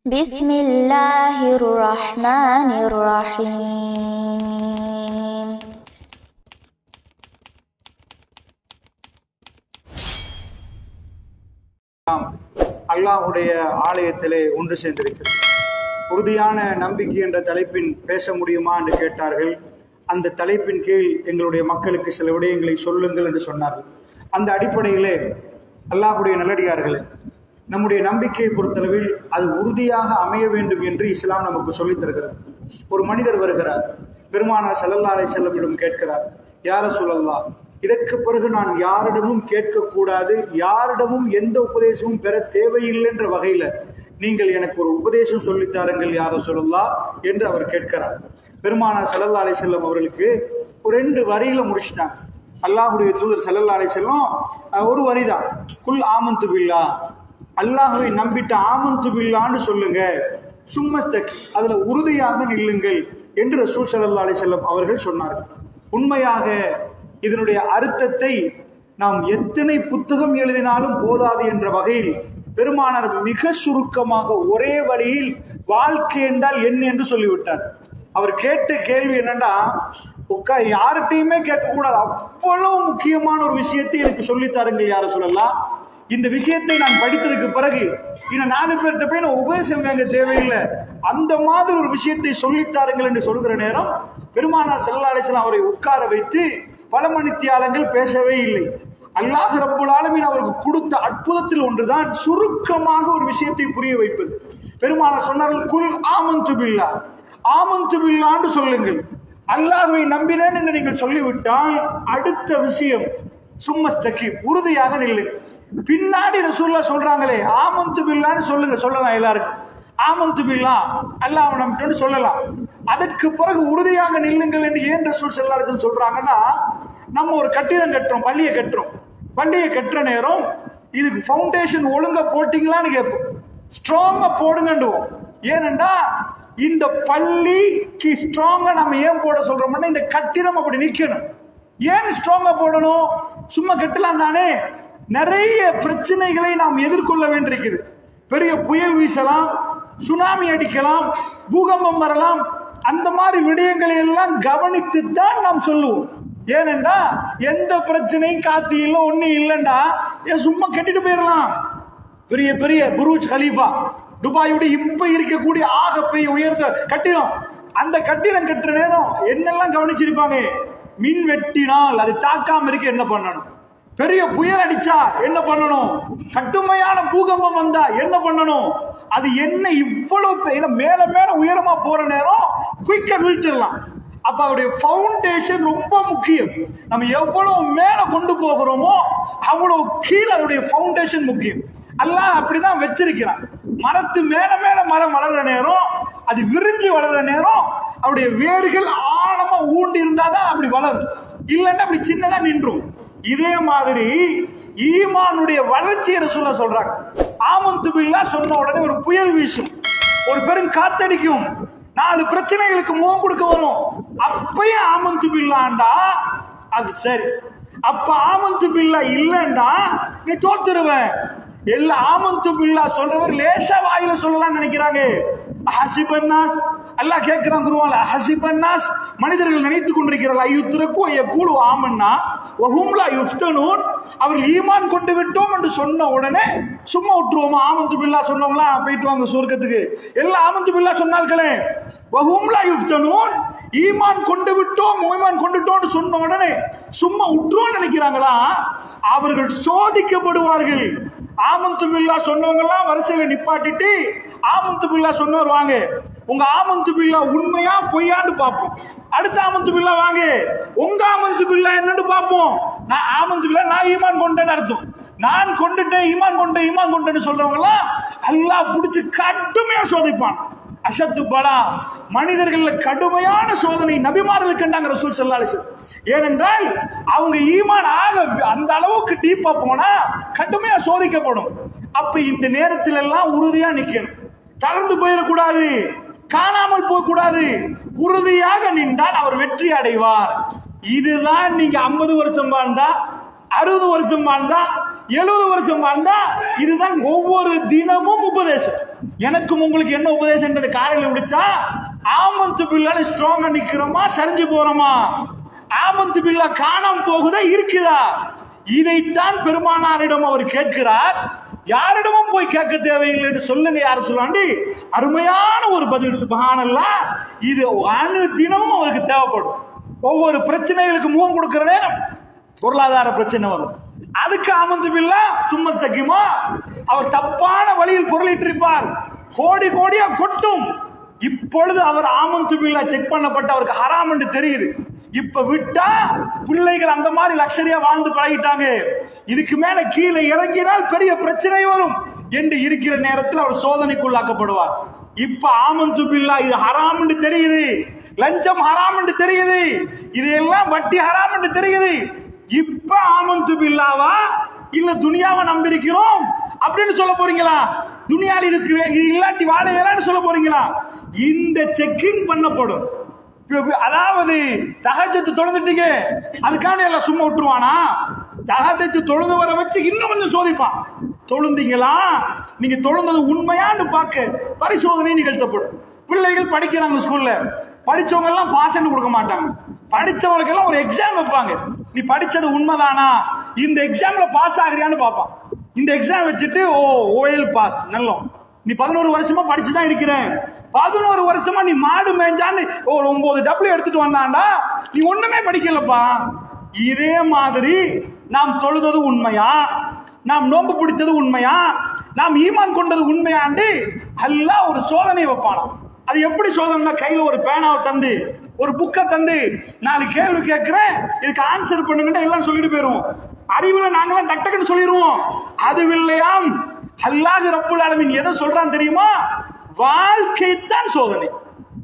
بسم الله الرحمن الرحيم. அல்லாஹ்வுடைய ஆலயத்திலே ஒன்று சேர்ந்திருக்கிறது. உறுதியான நம்பிக்கை என்ற தலைப்பின் பேச முடியுமா என்று கேட்டார்கள். அந்த தலைப்பின் கீழ் எங்களுடைய மக்களுக்கு சில விடயங்களை சொல்லுங்கள் என்று சொன்னார்கள். அந்த அடிப்படையிலே அல்லாஹ்வுடைய நல்லடியார்களே, நம்முடைய நம்பிக்கையை பொறுத்தளவில் அது உறுதியாக அமைய வேண்டும் என்று இஸ்லாம் நமக்கு சொல்லித் தருகிறது. ஒரு மனிதர் வருகிறார், பெருமானார் ஸல்லல்லாஹு அலைஹி வஸல்லம் கேட்கிறார், யா ரசூலல்லாஹ், இதற்கு பிறகு நான் யாரிடமும் கேட்கக்கூடாது, யாரிடமும் எந்த உபதேசமும் பெற தேவையில்லை என்ற வகையில நீங்கள் எனக்கு ஒரு உபதேசம் சொல்லித்தாருங்கள் யா ரசூலல்லாஹ் என்று அவர் கேட்கிறார். பெருமானார் ஸல்லல்லாஹு அலைஹி வஸல்லம் அவர்களுக்கு ஒரு 2 வரியில முடிச்சிட்டாங்க. அல்லாஹ்வுடைய தூதர் ஸல்லல்லாஹு அலைஹி வஸல்லம் ஒரு வரிதான், குல் ஆமன்து பில்லாஹ், அல்லாஹ்வை நம்பிட்ட ஆமன்து பில்லான்னு சொல்லுங்க, சும்மஸ்தகி, அதுல உறுதியாக நில்லுங்கள் என்று ரசூல் ஸல்லல்லாஹு அலைஹி வஸல்லம் அவர்கள் சொன்னார்கள். உண்மையாக இதனுடைய அர்த்தத்தை நாம் எத்தனை புத்தகம் எழுதினாலும் போதாது என்ற வகையில் பெருமானார் மிக சுருக்கமாக ஒரே வழியில் வாழ்க்கை என்றால் என்ன என்று சொல்லிவிட்டார். அவர் கேட்ட கேள்வி என்னன்னா, யார்கிட்டையுமே கேட்கக்கூடாது, அவ்வளவு முக்கியமான ஒரு விஷயத்தை எனக்கு சொல்லித்தாருங்கள் யார சொல்லலாம். இந்த விஷயத்தை நான் படித்ததுக்கு பிறகு இன்னும் 4 பேர்கிட்ட போய் நான் உபதேசம் கேட்க தேவையில்லை, அந்த மாதிரி ஒரு விஷயத்தை சொல்லித்தாருங்கள் என்று சொல்கிற நேரம் பெருமானார் ஸல்லல்லாஹு அலைஹி வஸல்லம் அவரை உட்கார வைத்து பல மணித்தியாலங்கள் பேசவே இல்லை. அல்லாஹ் ரப்புல் ஆலமீன் அவருக்கு கொடுத்த அற்புதத்தில் ஒன்றுதான் சுருக்கமாக ஒரு விஷயத்தை புரிய வைப்பது. பெருமானார் சொன்னார்கள், குல் ஆமன்து பில்லாஹ், ஆமன்து பில்லாஹ்னு சொல்லுங்கள், அல்லாஹ்வை நம்பினேன் என்று நீங்கள் சொல்லிவிட்டால் அடுத்த விஷயம் சும்மஸ்தகி, உறுதியாக நில்லுங்கள். பின்னாடி ரசூலுல்லாஹ் சொல்றாங்களே ஆமன்து பில்லாஹ்னு சொல்லுங்க, சொல்லலாம் எல்லாருக்கும் ஆமன்து பில்லாஹ், அல்லாஹ்வை நம்பிட்டோம்னு சொல்லலாம். அதற்கு பிறகு உறுதியாக நில்லுங்கள் என்று ஏன் ரசூல் ஸல்லல்லாஹு அலைஹி வஸல்லம் சொல்றாங்கன்னா, நம்ம ஒரு கட்டிடம் கட்டுறோம், பள்ளியை கட்டுறோம், பள்ளியை கட்டுற நேரம் இதுக்கு ஃபவுண்டேஷன் ஒழுங்கா போட்டீங்களான்னு கேட்போம், ஸ்ட்ராங்கா போடுங்கன்றுவோம். ஏனென்றா இந்த பள்ளிக்கு ஸ்ட்ராங்கா நம்ம ஏன் போட சொல்றோம்னா, இந்த கட்டிடம் அப்படி நிக்கணும். ஏன் ஸ்ட்ராங்கா போடணும்? சும்மா கட்டலாம் தானே. நிறைய பிரச்சனைகளை நாம் எதிர்கொள்ள வேண்டியிருக்கிறது. பெரிய புயல் வீசலாம், சுனாமி அடிக்கலாம், பூகம்பம் வரலாம். அந்த மாதிரி விடயங்களை எல்லாம் கவனித்துத்தான் நாம் சொல்லுவோம். ஏனென்றா எந்த பிரச்சனையும் காத்து இல்லை, ஒண்ணு இல்லைண்டா சும்மா கட்டிட்டு போயிடலாம். பெரிய பெரிய புர்ஜ் கலீஃபா, துபாயோட இப்ப இருக்கக்கூடிய ஆக பெரிய உயர்ந்த கட்டிடம், அந்த கட்டிடம் கட்டுற நேரம் என்னெல்லாம் கவனிச்சிருப்பாங்க. மின் வெட்டினால் அது தாக்காம இருக்க என்ன பண்ணணும், பெரிய புயல் அடிச்சா என்ன பண்ணணும், கடுமையான பூகம்பம் வந்தா என்ன பண்ணணும், அது என்ன இவ்வளவு மேல மேல உயரமா போற நேரம் குயிக்கா வீழ்த்திடலாம். அப்ப அவருடைய ஃபவுண்டேஷன் ரொம்ப முக்கியம். நம்ம எவ்வளவு மேல கொண்டு போகிறோமோ அவ்வளவு கீழே அதோடைய ஃபவுண்டேஷன் முக்கியம். அல்லாஹ் அப்படிதான் வச்சிருக்கிறான். மரத்து மேல மேல மரம் வளர்ற நேரம், அது விரிஞ்சு வளர்ற நேரம் அவருடைய வேர்கள் ஆழமா ஊண்டி இருந்தாதான் அப்படி வளரும், இல்லைன்னா அப்படி சின்னதா நின்றும். இதே மாதிரி ஈமானுடைய வளர்ச்சியை ரசூலுல்லாஹ் சொல்றாங்க. ஆமன்து பில்லாஹ் சொன்ன உடனே ஒரு புயல் வீசும், ஒரு பெரும் காத்தடிக்கும், 4 பிரச்சனைகளுக்கு முகம் கொடுக்க வரும். அப்பயே ஆமன்து பில்லாஹ்ண்டா அது சரி. அப்ப ஆமன்து பில்லாஹ் இல்லைண்டா நீ தோத்துருவேன். எல்லா ஆமன்து பில்லாஹ் சொல்றவர் லேசா வாயில சொல்லலாம்னு நினைக்கிறாங்க. ஹஸிபன்னாஸ், அல்லாஹ் கேட்கிறான் குர்ஆன்ல, ஹஸிபன்னாஸ், மனிதர்கள் நினைத்துக் கொண்டிருக்கிறார்கள், ஐயுத்ரகு யகூலு ஆமன்னா வஹும் லா யுஃப்தனூன், அவர்கள் ஈமான் கொண்டு விட்டோம் என்று சொன்ன உடனே சும்மா விட்டுருவோமா? ஆமன்து பில்லாஹ் சொன்னவங்களா போயிட்டு வாங்க சொர்க்கத்துக்கு, எல்லாம் ஆமன்து பில்லாஹ் சொன்னார்களே, வஹும் லா யுஃப்தனூன், ஈமான் கொண்டு விட்டோம், ஈமான் கொண்டுட்டோம்னு சொன்ன உடனே சும்மா விட்டுருவோம்னு நினைக்கிறாங்களா? அவர்கள் சோதிக்கப்படுவார்கள். ஆமன்து பில்லாஹ் சொன்னவங்க எல்லாம் வரிசையில நிப்பாட்டிட்டு ஆமன்து பில்லாஹ் சொன்னவர் வாங்க, உங்க ஆமன்து பில்லாஹ் உண்மையா பொய்யான்னு பார்ப்போம். அடுத்த ஆமன்து பில்லாஹ் வாங்க, உங்க ஆமன்து பில்லாஹ் என்னன்னு பார்ப்போம். நான் ஆமன்து பில்லாஹ், நான் ஈமான் கொண்டேன்னு அர்த்தம், நான் கொண்டுட்டேன், ஈமான் கொண்டேன்னு சொல்றவங்க எல்லாம் அல்லாஹ் பிடிச்சு கடுமையா சோதிப்பான். அஷத்து பலா, மனிதர்கள் கடுமையான சோதனை நபிமார்களுக்கு கண்டாங்க ரசூல் ஸல்லல்லாஹு அலைஹி வஸல்லம். ஏனென்றால் அவங்க ஈமான் ஆக அந்த அளவுக்கு டீப்பா போனா கடுமையா சோதிக்கப்படும். அப்ப இந்த நேரத்தில் எல்லாம் உறுதியா நிக்கணும், தளர்ந்து போயிடக்கூடாது, காணாமல் போக கூடாது. உறுதியாக நின்றால் அவர் வெற்றி அடைவார். இதுதான் நீங்க 50 வருஷம் வாழ்ந்தா 60 வருஷம் வாழ்ந்தா 70 வருஷம் வாழ்ந்தா இதுதான் ஒவ்வொரு தினமும் உபதேசம். எனக்கும் உங்களுக்கு என்ன உபதேசம் காலையில் விழிச்சா ஆமந்து பில்லால ஸ்ட்ராங்கா நிக்கிறோமா சரிஞ்சு போறோமா, ஆமந்து பில்லா காணாம போகுதா இருக்குதா, இதைத்தான் பெருமானாரிடம் அவர் கேட்கிறார். யாரிடமும் போய் கேட்க தேவையில்லை என்று சொல்லுங்க. யார் சொல்லாண்டி அருமையான ஒரு பதில். சுப்ஹானல்லாஹ். இது அணு தினமும் அவருக்கு தேவைப்படும். ஒவ்வொரு பிரச்சனைகளுக்கு முகம் கொடுக்கிற நேரம் பொருளாதார பிரச்சனை வரும், அதுக்கு ஆமந்து பில்லா சும்மஸ்தகிமா. அவர் தப்பான வழியில் பொருளிட்டிருப்பார், கோடி கோடியா கொட்டும். இப்பொழுது அவர் ஆமந்து பில்லா செக் பண்ணப்பட்டு அவருக்கு ஹராம் என்று தெரியுது. இப்ப விட்டா பிள்ளைகள் அந்த மாதிரி லக்ஷரியா வாழ்ந்து பழகிட்டாங்க, இதுக்கு மேல கீழே இறங்கினால் பெரிய பிரச்சனை வரும் என்று இருக்கிற நேரத்தில் அவர் சோதனைக்குள்ளாக்கப்படுவார். இப்ப ஆமந்து பில்லா இது ஹராம் என்று தெரியுது, லஞ்சம் ஹராம் என்று தெரியுது, இதெல்லாம் வட்டி ஹராம் என்று தெரியுது. இப்ப ஆமந்து பில்லாவா இல்ல துனியாவை நம்பியிருக்கிறோம் அப்படின்னு சொல்ல போறீங்களா? துனியாவில் இதுக்கு இது இல்லாட்டி வாழையலான்னு சொல்ல போறீங்களா? இந்த செக்கிங் பண்ணப்படும். அதாவது தஹஜ்ஜத் தொழுதுட்டீங்க, அதுக்கான எல்லாம் சும்மா விட்டுருவானா? தஹஜ்ஜத் தொழுது வர வச்சு இன்னும் கொஞ்சம் சோதிப்பான். தொழுந்தீங்களா, நீங்க தொழுந்தது உண்மையான்னு பார்க்க பரிசோதனை நிகழ்த்தப்படும். பிள்ளைகள் படிக்கிறாங்க ஸ்கூல்ல, படிச்சவங்க எல்லாம் பாஸ் கொடுக்க மாட்டாங்க, படிச்சவங்களுக்கு எல்லாம் ஒரு எக்ஸாம் வைப்பாங்க. நீ படிச்சது உண்மைதானா, இந்த எக்ஸாம்ல பாஸ் ஆகுறியான்னு பார்ப்பான். இந்த எக்ஸாம் வச்சுட்டு ஓஎல் பாஸ் நல்லோம், நீ 11 வருஷமா படிச்சுதான் இருக்கிறேன், 11 வருஷமா நீ மாடு மேய்ஞ்சான்னு 9 டபுள் எடுத்துட்டு வந்தாண்டா, நீ ஒண்ணுமே படிக்கலப்பா. இதே மாதிரி நாம் தொழுதது உண்மையா, நாம் நோன்பு பிடித்தது உண்மையா, நாம் ஈமான் கொண்டது உண்மையாண்டு அல்லாஹ் ஒரு சோதனை வைப்பானா. அது எப்படி சோதனை? கையில ஒரு பேனாவை தந்து ஒரு புக்கை தந்து 4 கேள்வி கேட்கிறேன், இதுக்கு ஆன்சர் பண்ணுங்க எல்லாம் சொல்லிட்டு போயிருவோம். அறிவுல நாங்களாம் டக்குன்னு சொல்லிடுவோம். அது இல்லையாம். அல்லாஹ் ரப்புல் ஆலமீன் எதை சொல்றான் தெரியுமா? வாழ்க்கை தான் சோதனை.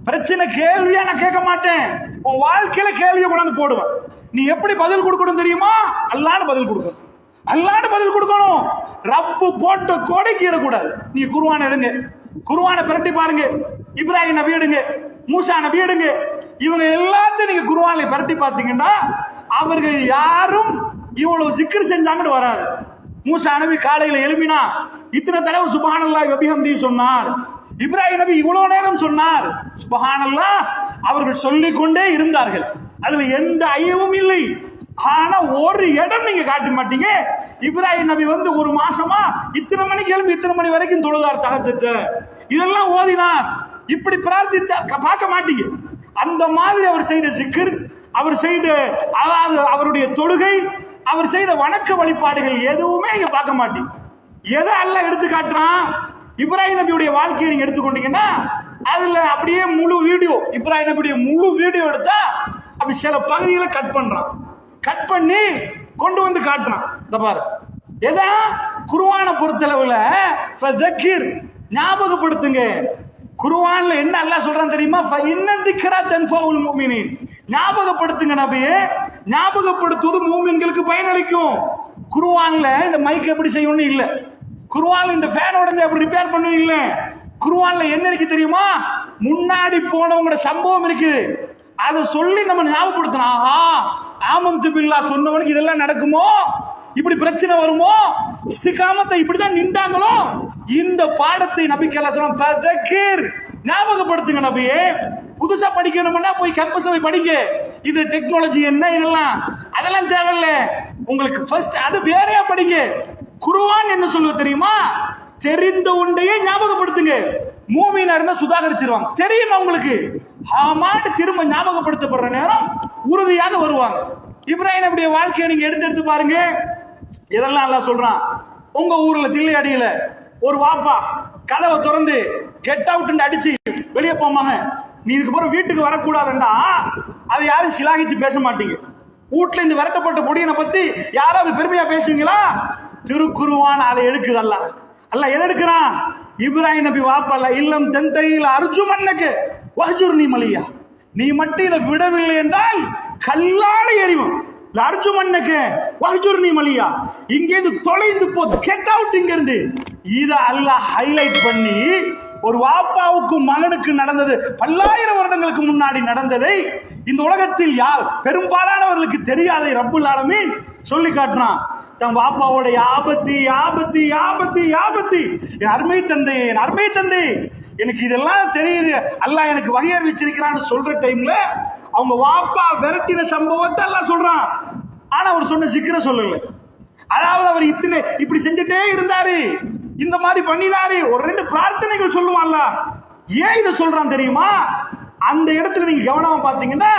பிரச்சனை கேள்வியா நான் கேட்க மாட்டேன், உன் வாழ்க்கையில கேள்வியை கொண்டாந்து போடுவேன். நீ எப்படி பதில் கொடுக்கணும் தெரியுமா? அல்லாஹ்னு பதில் கொடுக்கணும், அல்லாஹ்னு பதில் கொடுக்கணும். ரப்பு போட்டு கோடைக்கு ஏறக்கூடாது. நீ குர்ஆன் எடுங்க, குர்ஆனை பிரட்டி பாருங்க, இப்ராஹிம் நபி எடுங்க, மூசா நபி எடுங்க, இவங்க எல்லாத்தையும் நீங்க குர்ஆன்ல பிரட்டி பார்த்தீங்கன்னா அவர்கள் யாரும் இவ்வளவு zikr செஞ்சாங்கன்னு வராது. மூசா நபி காலையில எழுப்பினா இத்தனை தடவை சுப்ஹானல்லாஹி வ பிஹம்திஹி சொன்னார். இப்ராஹிம் நபி இவ்வளவு நேரம் சொன்னார் சுப்ஹானல்லாஹ். அவர்கள் சொல்லிக் கொண்டே இருந்தார்கள், அதுல எந்த ஐயமும் இல்லை. ஆனா ஒரு இடம் நீங்க காட்ட மாட்டீங்க. இப்ராஹிம் நபி வந்து ஒரு மாசமா இத்தனை மணிக்கு எழுப்பி இத்தனை மணி வரைக்கும் தொழுதார் தஹஜ்ஜத், இதெல்லாம் ஓதினார், இப்படி பிரார்த்தித்த பார்க்க மாட்டீங்க. அந்த மாதிரி அவர் செய்த zikr, அவர் செய்த அதாவது அவருடைய தொழுகை, அவர் செய்த வணக்க வழிபாடுகள் எதுவுமே நீங்க பார்க்க மாட்டீங்க. எதை அல்லாஹ் எடுத்து காட்டுறான்? இப்ராஹிம் நபியுடைய வாழ்க்கையை நீங்க எடுத்துக்கொண்டீங்கன்னா அதுல அப்படியே முழு வீடியோ, இப்ராஹிம் நபியுடைய முழு வீடியோ எடுத்தா அப்படி சில பகுதிகளை கட் பண்றான், கட் பண்ணி கொண்டு வந்து காட்டுறான். இந்த பாரு, எதா குர்ஆனை பொறுத்தளவுல ஃபதக்கிர், ஞாபகப்படுத்துங்க. குர்ஆன்ல என்ன அல்லாஹ் சொல்றான் தெரியுமா? ஃபஇன்ன திக்ரா தன்ஃபவுல் முஃமினீன். ஞாபகப்படுத்துங்க நபியே, ஞாபகப்படுத்துவது மூமின்களுக்கு பயனளிக்கும். குர்ஆன்ல இந்த மைக் எப்படி செய்யணும்னு இல்ல, குர்ஆன்ல இந்த ஃபேன் உடைஞ்சு எப்படி ரிப்பேர் பண்ணணும் இல்ல. குர்ஆன்ல என்ன இருக்கு தெரியுமா? முன்னாடி போனவங்களோட சம்பவம் இருக்கு, அதை சொல்லி நம்ம ஞாபகப்படுத்தணும். ஆஹா, ஆமந்து பில்லாஹ் சொன்னவனுக்கு இதெல்லாம் நடக்குமோ, இப்படி பிரச்சனை வருமோ, இஸ்திகாமத்தை இப்படிதான் நின்றாங்களோ, இந்த பாடத்தை நபி ஸல்லல்லாஹு அலைஹி வஸல்லம் ஃபதக்கிர், ஞாபகப்படுத்துங்க நபியே. புதுசா படிக்கணும்னா போய் கேம்பஸ்ல போய் படிங்க, இது டெக்னாலஜி என்ன இதெல்லாம் அதெல்லாம் தேவையில்ல. உங்களுக்கு ஃபர்ஸ்ட் அது வேறையா படிங்க. குர்ஆன் என்ன சொல்லுது தெரியுமா? தெரிந்த ஒன்றையே ஞாபகப்படுத்துங்க. மூமினா இருந்தா சுதாகரிச்சிருவாங்க, தெரியுமா உங்களுக்கு? ஆமாட்டு திரும்ப ஞாபகப்படுத்தப்படுற நேரம் உறுதியாக வருவாங்க. இப்ராஹிம் நபியுடைய வாழ்க்கையை நீங்க எடுத்து பாருங்க, இதெல்லாம் அல்லாஹ் சொல்றான். உங்க ஊர்ல தில்லை அடியில ஒரு வாப்பா கதவை திறந்து கெட் அவுட் அடிச்சு வெளியே போமாங்க, நீ இதுக்கு பிறகு வீட்டுக்கு வரக்கூடாதுன்னா அதை யாரும் சிலாகிச்சு பேச மாட்டீங்க. வீட்டுல இருந்து விரட்டப்பட்ட பொடியனை பத்தி யாராவது பெருமையா பேசுவீங்களா? திருக்குர்ஆன் அதை எடுக்குது. அல்லாஹ் எதை எடுக்கிறான்? இப்ராஹிம் நபி வாப்பல்ல இல்லம் தென்தையில் அர்ஜுமன்னக்கு வஹ்ஜுர்னி மலியா, நீ மட்டும் இதை விடவில்லை என்றால் கல்லால எறிவும். அர்ஜுமன்னக்கு வஹ்ஜுர்னி மலியா, இங்க இருந்து தொலைந்து போ, கெட் அவுட் இங்க இருந்து. இத அல்லாஹ் ஹைலைட் பண்ணி ஒரு வாப்பாவுக்கும் மகனுக்கு நடந்தது பல்லாயிரம் வருடங்களுக்கு முன்னாடி நடந்ததை இந்த உலகத்தில் யார் பெரும்பாலானவர்களுக்கு தெரியாத ரப்புல் ஆலமீன் சொல்லி காட்டுறான். தன் வாப்பாவோட ஆபத்து ஆபத்து ஆபத்து ஆபத்து, என் அருமை தந்தை என் அருமை தந்தை எனக்கு இதெல்லாம் தெரியுது, அல்லாஹ் எனக்கு வகை அறிவிச்சிருக்கிறான்னு சொல்ற டைம்ல அவங்க வாப்பா விரட்டின சம்பவத்தை எல்லாம் சொல்றான். ஆனா அவர் சொன்ன சிக்கரை சொல்லல. அதாவது அவர் இப்படி செஞ்சுட்டே இருந்தாரு, இந்த மாதிரி பண்ணினாரு, ஒரு 2 பிரார்த்தனைகள் சொல்லுவான்ல. ஏன் இதை சொல்றான் தெரியுமா? அந்த இடத்துல நீங்க கவனமா பாத்தீங்கன்னா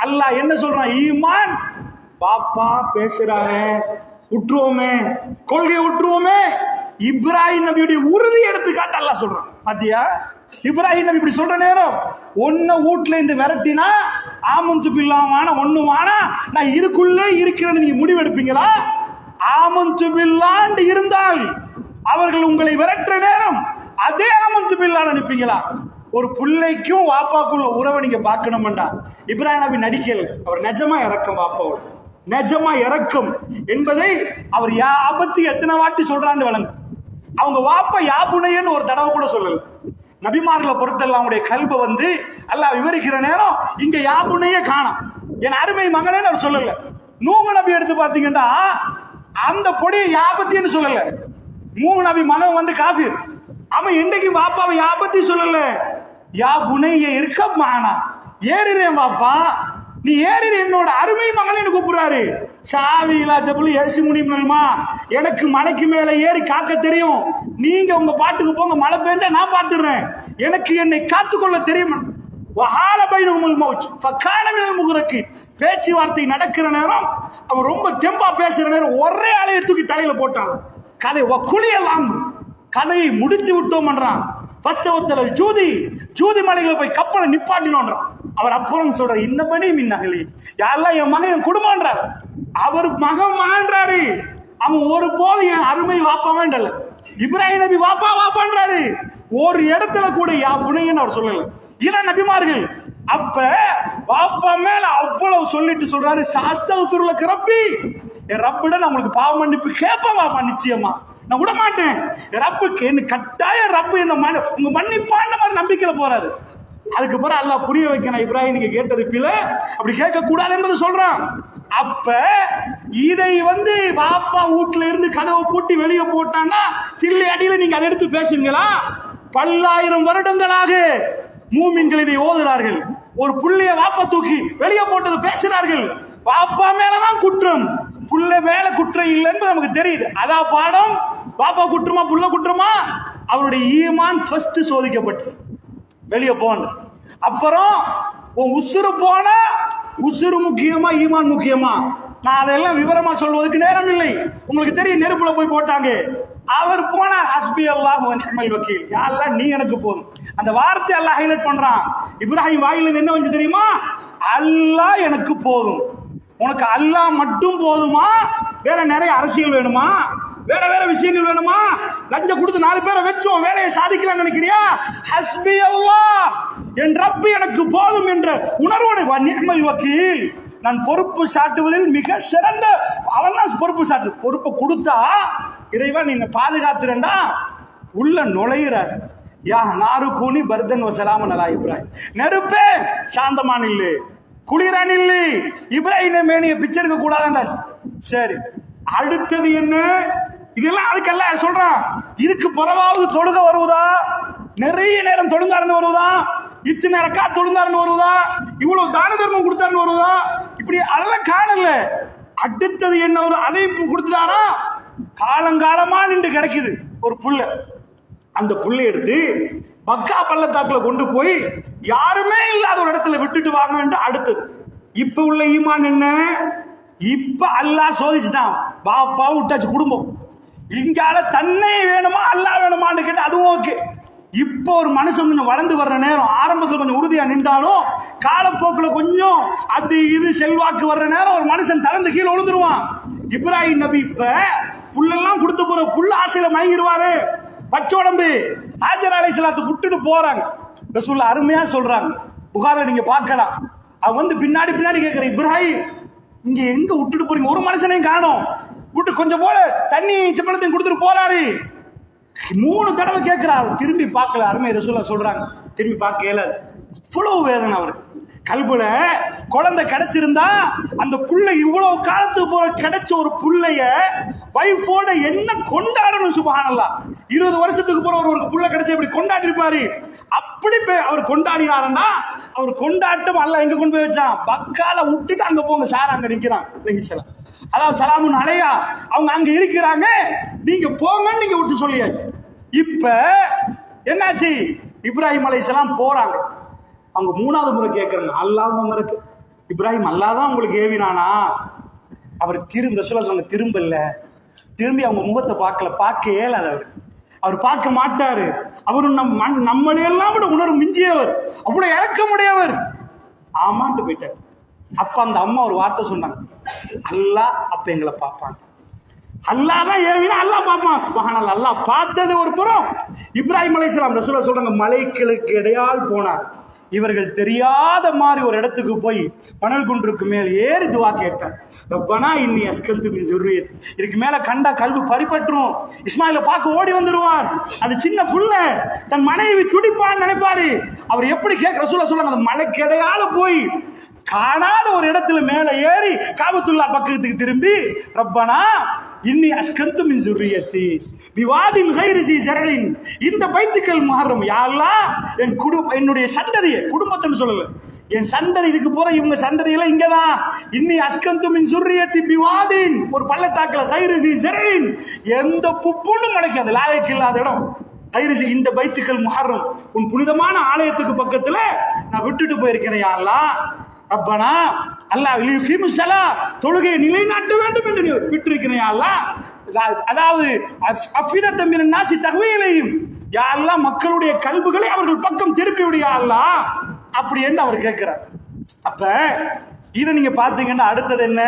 அல்லாஹ் என்ன சொல்றான்? ஈமான் பாப்பா பேசுறாரு விட்டுருவோமே, கொள்கையை விட்டுருவோமே. இப்ராஹிம் நபியுடைய உறுதி எடுத்துக்காட்டு அல்லாஹ் சொல்றான். பாத்தியா, இப்ராஹிம் நபி இப்படி சொல்ற நேரம் ஒன்ன வீட்டுல இருந்து விரட்டினா ஆமந்து பில்லாமான ஒண்ணுமானா நான் இதுக்குள்ளே இருக்கிறேன்னு நீங்க முடிவெடுப்பீங்களா? ஆமந்து பில்லாண்டு இருந்தால் அவர்கள் உங்களை விரட்டுற நேரம் அதே ஆமந்து பில்லான்னு நினைப்பீங்களா? ஒரு பிள்ளைக்கும் வாப்பாக்குள்ள உறவை நீங்க பார்க்கணும்டா. இப்ராஹிம் நபி நடிக்கல, அவர் நிஜமா இறக்கம் வாப்பாவோட, நிஜமா இறக்கம் என்பதை அவர் ஆபத்து எத்தனை வாட்டி சொல்றான்னு வழங்க. அவங்க வாப்பா யாபுனையன்னு ஒரு தடவை கூட சொல்லல. நபிமார்களை பொறுத்தல்ல அவங்களுடைய கல்பை வந்து அல்லாஹ் விவரிக்கிற நேரம் இங்க யாபுனையே காணோம், என் அருமை மகனேன்னு அவர் சொல்லல. நூஹ் நபி எடுத்து பாத்தீங்கன்னா அந்த பொடியை யாபத்தின்னு சொல்லல. நூஹ் நபி மகன் வந்து காஃபிர், அவன் என்னைக்கு வாப்பாவை யாபத்தி சொல்லல. யா புனைய இருக்க மானா, ஏறிறேன் வாப்பா நீ ஏறி என்னோட அருமை மகனேன்னு கூப்பிடுறாரு. சாவிலா ஜபுல் ஏசி முனிமா, எனக்கு மலைக்கு மேல ஏறி காக்க தெரியும், நீங்க உங்க பாட்டுக்கு போங்க, மழை பெஞ்சா நான் பாத்துறேன், எனக்கு என்னை காத்துக்கொள்ள தெரியும். பேச்சுவார்த்தை நடக்கிற நேரம் அவன் ரொம்ப தெம்பா பேசுற நேரம் ஒரே ஆளையை தூக்கி தலையில போட்டான். கதை குளியெல்லாம் கதையை முடித்து விட்டோம் என்றான். ஜூதி மலைகளை போய் கப்பலை நிப்பாட்டினோம். அவர் அப்புறம் சொல்ற இன்ன பண்ணி மின்னகலி யாரெல்லாம் என் மகன் என் குடும்பம்ன்றார். அவர் மகன் மகன்றாரு, அவன் ஒரு போது என் அருமை வாப்பா வேண்டல. இப்ராஹிம் நபி வாப்பா வாப்பான்றாரு, ஒரு இடத்துல கூட யா புனையன்னு அவர் சொல்லல. இதான் நபிமார்கள். அப்ப வாப்பா மேல அவ்வளவு சொல்லிட்டு சொல்றாரு, சாஸ்தகுருல கிரப்பி என் ரப்பிட நான் உங்களுக்கு பாவ மன்னிப்பு கேட்பேன் வாப்பா, நிச்சயமா நான் விட மாட்டேன். ரப்புக்கு என்ன கட்டாய ரப்பு என்ன உங்க மன்னிப்பான மாதிரி நம்பிக்கையில போறாரு. அதுக்கு பிறகு அல்லாஹ் புரிய வைக்கணும், இப்ராஹிம் நீங்க கேட்டது பில அப்படி கேட்க கூடாது என்பது சொல்றான். அப்ப இதை வந்து பாப்பா வீட்டுல இருந்து கதவை பூட்டி வெளியே போட்டான்னா தில்லி அடியில நீங்க அதை எடுத்து பேசுங்களா? பல்லாயிரம் வருடங்களாக மூமின்கள் இதை ஓதுறார்கள். ஒரு புள்ளைய வாப்பா தூக்கி வெளியே போட்டது பேசுறார்கள். பாப்பா மேலதான் குற்றம், புள்ள மேல குற்றம் இல்லை என்பது நமக்கு தெரியுது. அதான் பாடம். பாப்பா குற்றமா புள்ள குற்றமா? அவருடைய ஈமான் ஃபர்ஸ்ட் சோதிக்கப்பட்டு வெளியே போன அப்புறம் உசுறு போனா உசுறு முக்கியமா ஈமான் முக்கியமா? நான் அதெல்லாம் விவரமா சொல்வதற்கு நேரம் இல்லை. உங்களுக்கு தெரியும், நெருப்புல போய் போட்டாங்க. அவர் போன ஹஸ்பி அல்லாஹ் வ நிஅமல் வக்கீல், யா அல்லாஹ் நீ எனக்கு போதும். அந்த வார்த்தை அல்லாஹ் ஹைலைட் பண்றான். இப்ராஹிம் வாயிலிருந்து என்ன வந்து தெரியுமா? அல்லாஹ் எனக்கு போதும். உனக்கு அல்லாஹ் மட்டும் போதுமா? வேற நிறைய அரசியல் வேணுமா? வேற வேற விஷயங்கள் வேணுமா? லஞ்சம் கொடுத்து 4 பேரை வச்சோம் வேலையை சாதிக்கலாம் நினைக்கிறியா? ஹஸ்பி அல்லாஹ் என் ரப்பு எனக்கு போதும் என்ற உணர்வோடு வ நிஅமல் வக்கீல், நான் பொறுப்பு சாட்டுவதில் மிக சிறந்த அவன் தான் பொறுப்பு சாட்டு. பொறுப்பை கொடுத்தா இறைவன் என்னை பாதுகாத்துறா உள்ள நுழையிறார். யா நாரு கூனி பர்தன் வசலாமன் அலா இப்ராஹிம், நெருப்பே சாந்தமான இல்லை, குளிரான் இல்லை. இப்ராஹிம் மேனிய பிச்சை கூடாதாண்டாச்சு. சரி, அடுத்தது என்ன? இதெல்லாம் அதுக்கெல்லாம் சொல்றான். இதுக்கு பிறவாவது தொழுக வருவதா? நிறைய நேரம் தொழுந்தாருன்னு வருவதா? இத்தனை ரக்கா தொழுந்தாருன்னு வருவதா? இவ்வளவு தான தர்மம் கொடுத்தாருன்னு வருவதா? இப்படி அதெல்லாம் காணல. அடுத்தது என்ன வரும்? அதையும் கொடுத்துட்டாரா? காலங்காலமா நின்று கிடைக்குது ஒரு புள்ள. அந்த புள்ளை எடுத்து மக்கா பள்ளத்தாக்குல கொண்டு போய் யாருமே இல்லாத ஒரு இடத்துல விட்டுட்டு வாங்க. அடுத்தது இப்ப உள்ள ஈமான் என்ன? இப்ப அல்லாஹ் சோதிச்சுட்டான். பாப்பா விட்டாச்சு குடும்பம். இங்கால தன்னை வேணுமா அல்லாஹ் வேணுமான்னு கேட்டு அதுவும் ஓகே. இப்போ ஒரு மனுஷன் கொஞ்சம் வளர்ந்து வர்ற நேரம், ஆரம்பத்தில் கொஞ்சம் உறுதியா நின்றாலும் காலப்போக்கில் கொஞ்சம் அது இது செல்வாக்கு வர்ற நேரம் ஒரு மனுஷன் தளர்ந்து கீழே விழுந்துருவான். இப்ராஹிம் நபி இப்ப புல்லெல்லாம் கொடுத்து போற புல்ல ஆசையில மயங்கிடுவாரு. பச்சை உடம்பு ஹாஜர் அலைஹிஸ்ஸலாத்தை விட்டுட்டு போறாங்க. ரசூலுல்லாஹ் அருமையா சொல்றாங்க, புகாரில நீங்க பார்க்கலாம். அவன் வந்து பின்னாடி பின்னாடி கேட்கிற, இப்ராஹிம் இங்க எங்க விட்டுட்டு போறீங்க? ஒரு மனுஷனையும் காணோம். விட்டு கொஞ்சம் போல தண்ணி செப்பனத்தையும் கொடுத்துட்டு போறாரு. 3 தடவை கேட்கிறாரு, திரும்பி பார்க்கல. அருமை ரசூலுல்லாஹ் சொல்றாங்க, திரும்பி பார்க்கல. இவ்வளவு வேதனை அவருக்கு கல்புல. குழந்தை கிடைச்சிருந்தா அந்த புள்ள இவ்வளவு காலத்துக்கு போற கிடைச்ச ஒரு புள்ளைய வைஃபோட என்ன கொண்டாடணும். சுப்ஹானல்லாஹ். 20 வருஷத்துக்கு போற ஒரு புள்ள கிடைச்ச இப்படி கொண்டாடி இருப்பாரு. அப்படி அவர் கொண்டாடினாருன்னா அவர் கொண்டாட்டம் அல்லாஹ் எங்க கொண்டு போய் வச்சான்? பக்கால விட்டுட்டு அங்க போங்க, சார் அங்க நிக்கிறான். அதாவது சலாமுன் அலையா, அவங்க அங்க இருக்கிறாங்க, நீங்க போங்கன்னு நீங்க விட்டு சொல்லியாச்சு. இப்ப என்னாச்சு? இப்ராஹிம் அலைஹிஸ்ஸலாம் போறாங்க. அவங்க 3வது முறை கேட்கறாங்க, அல்லாஹ் இருக்கு இப்ராஹிம், அல்லாஹ் தான் உங்களுக்கு ஏவினானா? அவர் திரும்ப சொல்ல திரும்பல, திரும்பி அவங்க முகத்தை பார்க்க இயலாது. அவர் பார்க்க மாட்டாரு. அவரு நம்மளையெல்லாம் விட உணர்வு மிஞ்சியவர், அவ்வளவு இழக்கமுடையவர். ஆமான்ட்டு போயிட்டார். அப்ப அந்த அம்மா ஒரு வார்த்தை சொன்னாங்க, அல்லாஹ் அப்ப எங்களை பார்ப்பாங்க. அல்லாஹ் தான் ஏவினா அல்லாஹ் பார்ப்பான். சுப்ஹானல்லாஹ். அல்லாஹ் பார்த்தது ஒரு புறம். இப்ராஹிம் அலைஹிஸ்ஸலாம் ரசூலுல்லாஹ் சொல்றாங்க, மலைகளுக்கு இடையால் போனார். இவர்கள் தெரியாத மாதிரி ஒரு இடத்துக்கு போய் மணல் குன்றுக்கு மேல் ஏறி துவா கேட்டார். ரப்பனா இன்னி அஸ்கந்து மின் ஸுர்ரியத்தி. இதுக்கு மேல கண்டா கல்வி பறிபற்றும். இஸ்மாயில பார்க்க ஓடி வந்துருவார். அது சின்ன புள்ள, தன் மனைவி துடிப்பான்னு நினைப்பாரு. அவர் எப்படி ரசூலுல்லாஹ் சொல்றாங்க, அந்த மலைக்கு இடையால போய் காணாத ஒரு இடத்துல மேல ஏறி காபத்துல்லா பக்கத்துக்கு திரும்பி, ரப்பனா இன்னி அஸ்கந்து மின் ஸுர்ரியத்தி பிவாதின் கைரி ஸீ ஸர்இன், இந்த பைத்துக்கல் முஹர்ரம், யா அல்லாஹ் என்னுடைய சந்ததியை, குடும்பத்தைன்னு சொல்லல, என் சந்ததி இதுக்கு போற இவங்க சந்ததியெல்லாம் இங்கதான். இன்னி அஸ்கந்து மின் ஸுர்ரியத்தி பிவாதின், ஒரு பள்ளத்தாக்குல கைரி ஸீ ஸர்இன், எந்த புப்புன்னு முளைக்காது, லாயக்கு இல்லாத இடம். கைரிசி இந்த பைத்துக்கல் முஹர்ரம், உன் புனிதமான ஆலயத்துக்கு பக்கத்துல நான் விட்டுட்டு போயிருக்கிறேன். யா அல்லாஹ் ரப்பனா அல்லாஹ் லியுகீமுஸ்ஸலா, தொழுகையை நிலைநாட்ட வேண்டும் என்று நீ விட்டிருக்கிறேன். யா அல்லாஹ், அதாவது அஃபிதத்த மினன் நாஸி தஹ்வீலையும், யா அல்லாஹ் மக்களுடைய கல்புகளை அவர்கள் பக்கம் திருப்பி விடு யா அல்லாஹ், அப்படி என்று அவர் கேட்கிறார். அப்ப இதை நீங்க பாத்தீங்கன்னா அடுத்தது என்ன?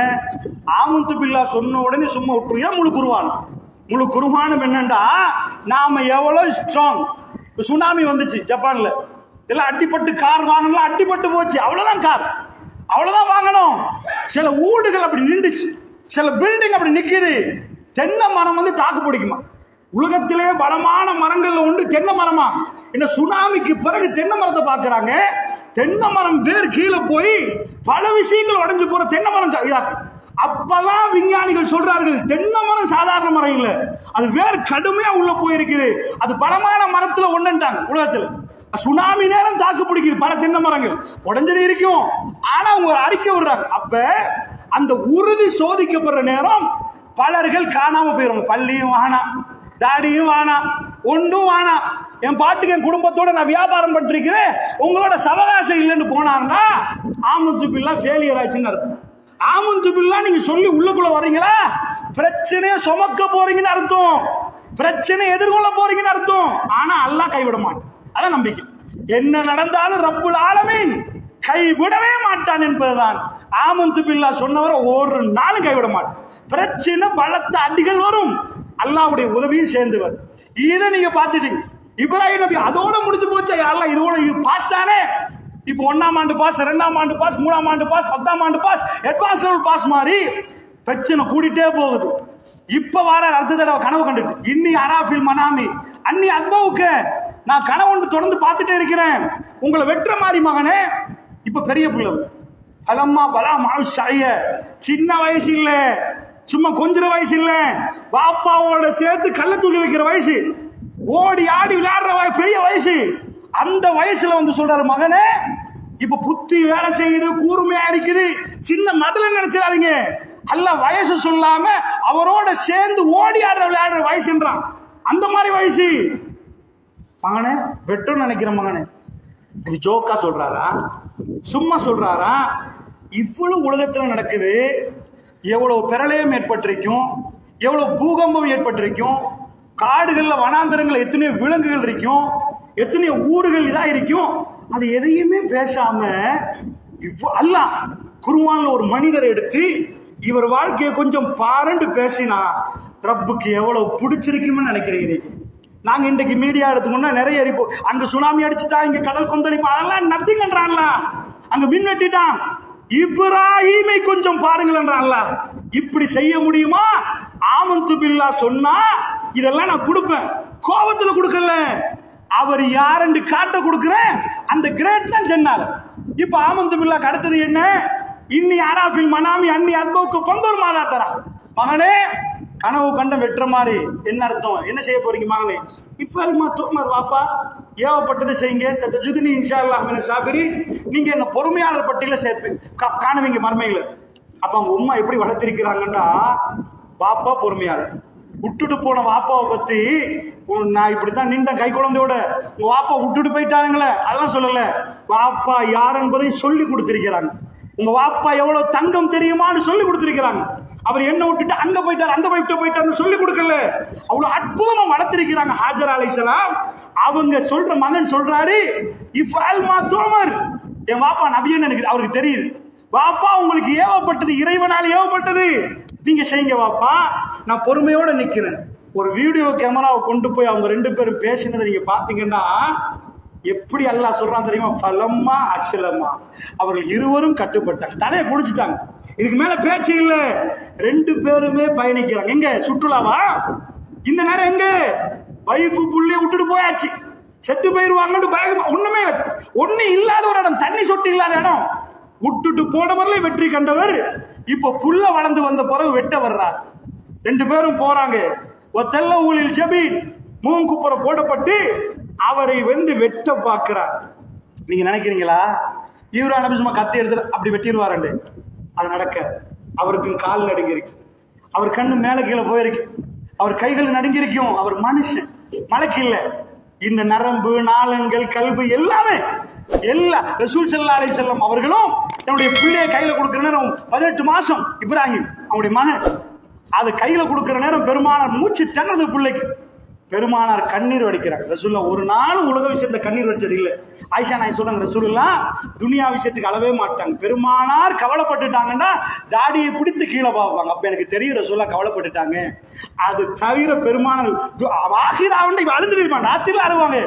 ஆமன்து பில்லாஹ் சொன்ன உடனே சும்மா விட்டுருங்க. முழு குர்ஆனும் என்னண்டா, நாம எவ்வளவு ஸ்ட்ராங். சுனாமி வந்துச்சு ஜப்பான்ல, எல்லாம் அடிப்பட்டு கார் வாங்கலாம், அடிப்பட்டு போச்சு, அவ்வளவுதான் கார், அவ்வளவுதான் வாங்கணும். சில ஊடுகள் அப்படி நின்றுச்சு, சில பில்டிங் அப்படி நிக்குது. தென்னை மரம் வந்து தாக்கு பிடிக்குமா? உலகத்திலே பலமான மரங்கள்ல உண்டு தென்னை மரமா? என்ன சுனாமிக்கு பிறகு தென்னை மரத்தை பாக்குறாங்க. தென்னை மரம் வேர் கீழே போய் பல விஷயங்கள் உடைஞ்சு போற தென்னை மரம் இதாக்கு. அப்பதான் விஞ்ஞானிகள் சொல்றார்கள், தென்னை மரம் சாதாரண மரம் இல்ல, அது வேர் கடுமையா உள்ள போயிருக்குது, அது பலமான மரத்துல ஒண்ணுட்டாங்க. உலகத்துல சுனாமி நேரம் தாக்கு பிடிக்குது, பல தென்னை மரங்கள் உடஞ்சது இருக்கும். ஆனா அவங்க அறிக்கை விடுறாங்க. அப்ப அந்த உறுதி சோதிக்கப்படுற நேரம் பலர்கள் காணாம போயிடும். பள்ளியும் வானா, தாடியும் வானா, ஒன்றும் வானா, என் பாட்டுக்கு என் குடும்பத்தோட நான் வியாபாரம் பண்ணிருக்கிறேன், உங்களோட சவகாசம் இல்லைன்னு போனாருன்னா ஆமன்து பில்லாஹ் ஃபெயிலியர் ஆச்சுன்னு அர்த்தம். ஆமன்து பில்லாஹ் நீங்க சொல்லி உள்ளுக்குள்ள வர்றீங்களா, பிரச்சனையை சுமக்க போறீங்கன்னு அர்த்தம், பிரச்சனை எதிர்கொள்ள போறீங்கன்னு அர்த்தம். ஆனா அல்லாஹ் கைவிட மாட்டான், அதான் நம்பிக்கை. என்ன நடந்தாலும் ரப்புல் ஆலமீன் கைவிடவே மாட்டான் என்பதுதான். ஆமன்து பில்லாஹ் சொன்னவரை ஒரு நாளும் கைவிட மாட்டான். பிரச்சனை பலத்த அடிகள் வரும், அல்லாஹ்வுடைய உதவியும் சேர்ந்து வரும். இதை நீங்க பாத்துட்டீங்க. இப்ராஹிம் நபி அதோட முடிஞ்சு போச்சு. அல்லாஹ் இதோட பாஸ் தானே. இப்போ 1ஆம் ஆண்டு பாஸ், 2ஆம் ஆண்டு பாஸ், 3ஆம் ஆண்டு பாஸ், 10ஆம் ஆண்டு பாஸ், அட்வான்ஸ் லெவல் பாஸ் மாதிரி பிரச்சனை கூடிட்டே போகுது. இப்ப வர அடுத்த தடவை கனவு கண்டுட்டு, இன்னி அராஃபில் மனாமி அன்னி அக்பவுக்க, நான் கனவு தொடர்ந்து பார்த்துட்டே இருக்கிறேன், உங்களை வெற்ற மாதிரி மகனே. இப்ப பெரிய பிள்ளை, அலம்மா பலா மாவுஷாய, சின்ன வயசு இல்ல, சும்மா கொஞ்ச வயசு இல்ல, பாப்பாவோட சேர்த்து கள்ள தூக்கி வைக்கிற வயசு, ஓடி ஆடி விளையாடுற பெரிய வயசு. அந்த வயசுல வந்து சொல்றாரு, மகனே இப்ப புத்தி வேலை செய்யுது, கூர்மையா இருக்குது, சின்ன மதல நினைச்சிடாதீங்க. அல்ல வயசு சொல்லாம அவரோட சேர்ந்து ஓடி ஆடுற விளையாடுற வயசுன்றான். அந்த மாதிரி வயசு. மகனே வெட்டும் நினைக்கிற மகனே, இது ஜோக்கா சொல்றாரா, சும்மா சொல்றாரா? இவ்வளவு உலகத்துல நடக்குது, எவ்வளவு பிரளயம் ஏற்பட்டிருக்கும், எவ்வளவு பூகம்பம் ஏற்பட்டிருக்கும், காடுகள்ல வனாந்தரங்கள் எத்தனையோ விலங்குகள் இருக்கும், எத்தனையோ ஊர்கள் இதா இருக்கும், அது எதையுமே பேசாம அல்லாஹ் குர்ஆன்ல ஒரு மனிதரை எடுத்து இவர் வாழ்க்கையை கொஞ்சம் பாருன்னு பேசினா ரப்புக்கு எவ்வளவு பிடிச்சிருக்குன்னு நினைக்கிறீங்க. நாங்க இன்றைக்கு மீடியா எடுத்துக்கோன்னா நிறைய எரிப்போ, அங்க சுனாமி அடிச்சுட்டா, இங்க கடல் கொந்தளிப்பா, அதெல்லாம் நத்திங் என்றான்ல, அங்க மின் வெட்டிட்டான். இப்ராஹீமை கொஞ்சம் பாருங்கள். இப்படி செய்ய முடியுமா? ஆமன்து பில்லாஹ் சொன்னா இதெல்லாம் நான் கொடுப்பேன். கோபத்துல கொடுக்கல, அவர் யாருன்னு காட்ட கொடுக்கிறேன். அந்த கிரேட் தான் ஜென்னால. இப்ப ஆமந்து பில்லாக்கு அடுத்தது என்ன? இன்னி ஆராஃபில் மனாமி அன்னி அத்பவுக்கு பந்தோர் மாதா தரா. மகனே, கனவு கண்ட வெட்டுற மாதிரி என்ன அர்த்தம்? என்ன செய்ய போறீங்க மகனே? இஃபல்மா துமர் வாப்பா, ஏவப்பட்டது செய்யுங்க. சத்தஜுதினி இன்ஷா அல்லாஹ் மின சாபிரி. நீங்க என்ன பொறுமையாளர் பட்டியல சேர்ப்பீங்க, காணுவீங்க மர்மைகளை. அப்ப அவங்க உம்மா எப்படி வளர்த்திருக்கிறாங்கன்னா, வாப்பா பொறுமையாளர். விட்டுட்டு போன வாப்பாவை பத்தி நான் இப்படித்தான் நின்ற கை குழந்தையோட உங்க வாப்பா விட்டுட்டு போயிட்டாருங்களே அதெல்லாம் சொல்லல. வாப்பா யார் என்பதை சொல்லி கொடுத்திருக்கிறாங்க. உங்க வாப்பா எவ்வளவு தங்கம் தெரியுமான்னு சொல்லி கொடுத்திருக்கிறாங்க. அவர் என்ன விட்டுட்டு அங்க போயிட்டார், அந்த போயிட்டாருன்னு சொல்லி கொடுக்கல. அவ்வளவு அற்புதமா வளர்த்திருக்கிறாங்க ஹாஜர் அலைஹிஸ்ஸலாம். அவங்க சொல்ற மகன் சொல்றாரு, இஃப் அல் மா தோமர், என் வாப்பா நபின்னு எனக்கு அவருக்கு தெரியுது. வாப்பா உங்களுக்கு ஏவப்பட்டது இறைவனால் ஏவப்பட்டது, நீங்க செய்யுங்க வாப்பா. நான் பொறுமையோட நிக்கிறேன். ஒரு வீடியோ கேமராவை கொண்டு போய் அவங்க ரெண்டு பேரும் பேசினதை நீங்க பாத்தீங்கன்னா எப்படி அல்லாஹ் சொல்றான் தெரியுமா? ஃபலம்மா அஸ்லமா, அவர்கள் இருவரும் கட்டுப்பட்டாங்க, தலையை குடிச்சிட்டாங்க. இதுக்கு மேல பேச்சு இல்ல. ரெண்டு பேருமே பயணிக்கிறாங்க. எங்க? சுற்றுலாவா? இந்த நேரம் எங்க? வைஃபு புள்ளிய விட்டுட்டு போயாச்சு, செத்து போயிருவாங்கன்னு பயமா. ஒண்ணுமே ஒண்ணு இல்லாத ஒரு இடம், தண்ணி சொட்டு இல்லாத இடம், விட்டுட்டு போனவர்களே வெற்றி கண்டவர். இப்ப புல்ல வளர்ந்து வந்த பிறகு வெட்ட வர்றார். ரெண்டு பேரும் போறாங்க. ஒத்தல்ல ஊழில் ஜபீன், மூங்குப்புற போடப்பட்டு அவரை வந்து வெட்ட பார்க்கிறார். நீங்க நினைக்கிறீங்களா இவரா நபி சும்மா கத்தி எடுத்து அப்படி வெட்டிடுவாரு? அது நடக்க. அவருக்கு கால் நடுங்கி இருக்கு, அவர் கண்ணு மேல கீழே போயிருக்கு, அவர் கைகள் நடுங்கி இருக்கும். அவர் மனுஷன், மலைக்கு இல்ல. இந்த நரம்பு நாளங்கள் கல்வி எல்லாமே எல்லா ரசூல் ஸல்லல்லாஹு அலைஹி வஸல்லம் அவர்களும் தன்னுடைய பிள்ளையை கையில கொடுக்கிற நேரம் 18 மாசம் இப்ராஹிம் அவருடைய மகன், அது கையில கொடுக்கிற நேரம் பெருமானார் மூச்சு திணறது பிள்ளைக்கு. பெருமானார் கண்ணீர் வடிக்கிறாங்க. ரசூலுல்லாஹ் ஒரு நாளும் உலக விஷயத்துல கண்ணீர் வடிச்சது இல்லை. ஆயிஷா நாய் சொல்றாங்க, ரசூலுல்லாஹ் துனியா விஷயத்துக்கு அளவே மாட்டாங்க. பெருமானார் கவலைப்பட்டுட்டாங்கன்னா தாடியை பிடித்து கீழே பார்ப்பாங்க. அப்ப எனக்கு தெரியும் ரசூலுல்லாஹ் கவலைப்பட்டுட்டாங்க. அது தவிர பெருமானார் ஆகிராவண்டை அழுந்துருப்பாங்க, ராத்திரில அழுவாங்க.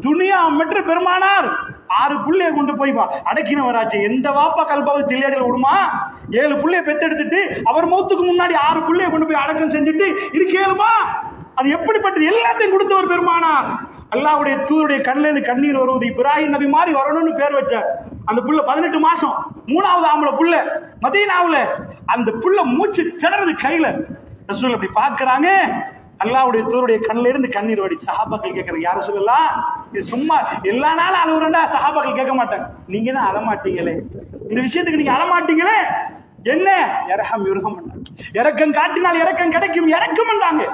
துனியா மற்ற பெருமானார் 6 புள்ளைய கொண்டு போய் அடக்கினவராச்சு. எந்த வாப்பா கல்பாவது தில்லையடியில் விடுமா? 7 புள்ளைய பெத்தெடுத்துட்டு அவர் மௌத்துக்கு முன்னாடி 6 புள்ளைய கொண்டு போய் அடக்கம் செஞ்சுட்டு இருக்கேளுமா? அது எப்படிப்பட்டது? எல்லாத்தையும் கொடுத்தவர் பெருமானார். அல்லாஹ்வுடைய தூதருடைய கண்ணிலிருந்து கண்ணீர் வருவது இப்ராஹிம் நபி மாதிரி வரணும்னு பேர் வச்சார். அந்த புள்ள 18 மாசம் 3வது ஆம்பளை புள்ள மதீனாவுல. அந்த புள்ள மூச்சு திணறது கையில. ரசூல் அப்படி பாக்குறாங்க. அல்லாஹ்வுடைய தூதருடைய கண்ணில இருந்து கண்ணீர் வடி. சஹாபாக்கள் கேட்கறாங்க, யார சொல்லலாம், இது சும்மா எல்லா நாளும் அழுகுறா? சஹாபாக்கள் கேட்க மாட்டாங்க. நீங்க தான் அழமாட்டீங்களே, இந்த விஷயத்துக்கு நீங்க அழமாட்டீங்களே என்ன? இரஹம் யுர்ஹம், இரக்கம் காட்டினால் இரக்கம் கிடைக்கும், இரக்கம்ன்றாங்க.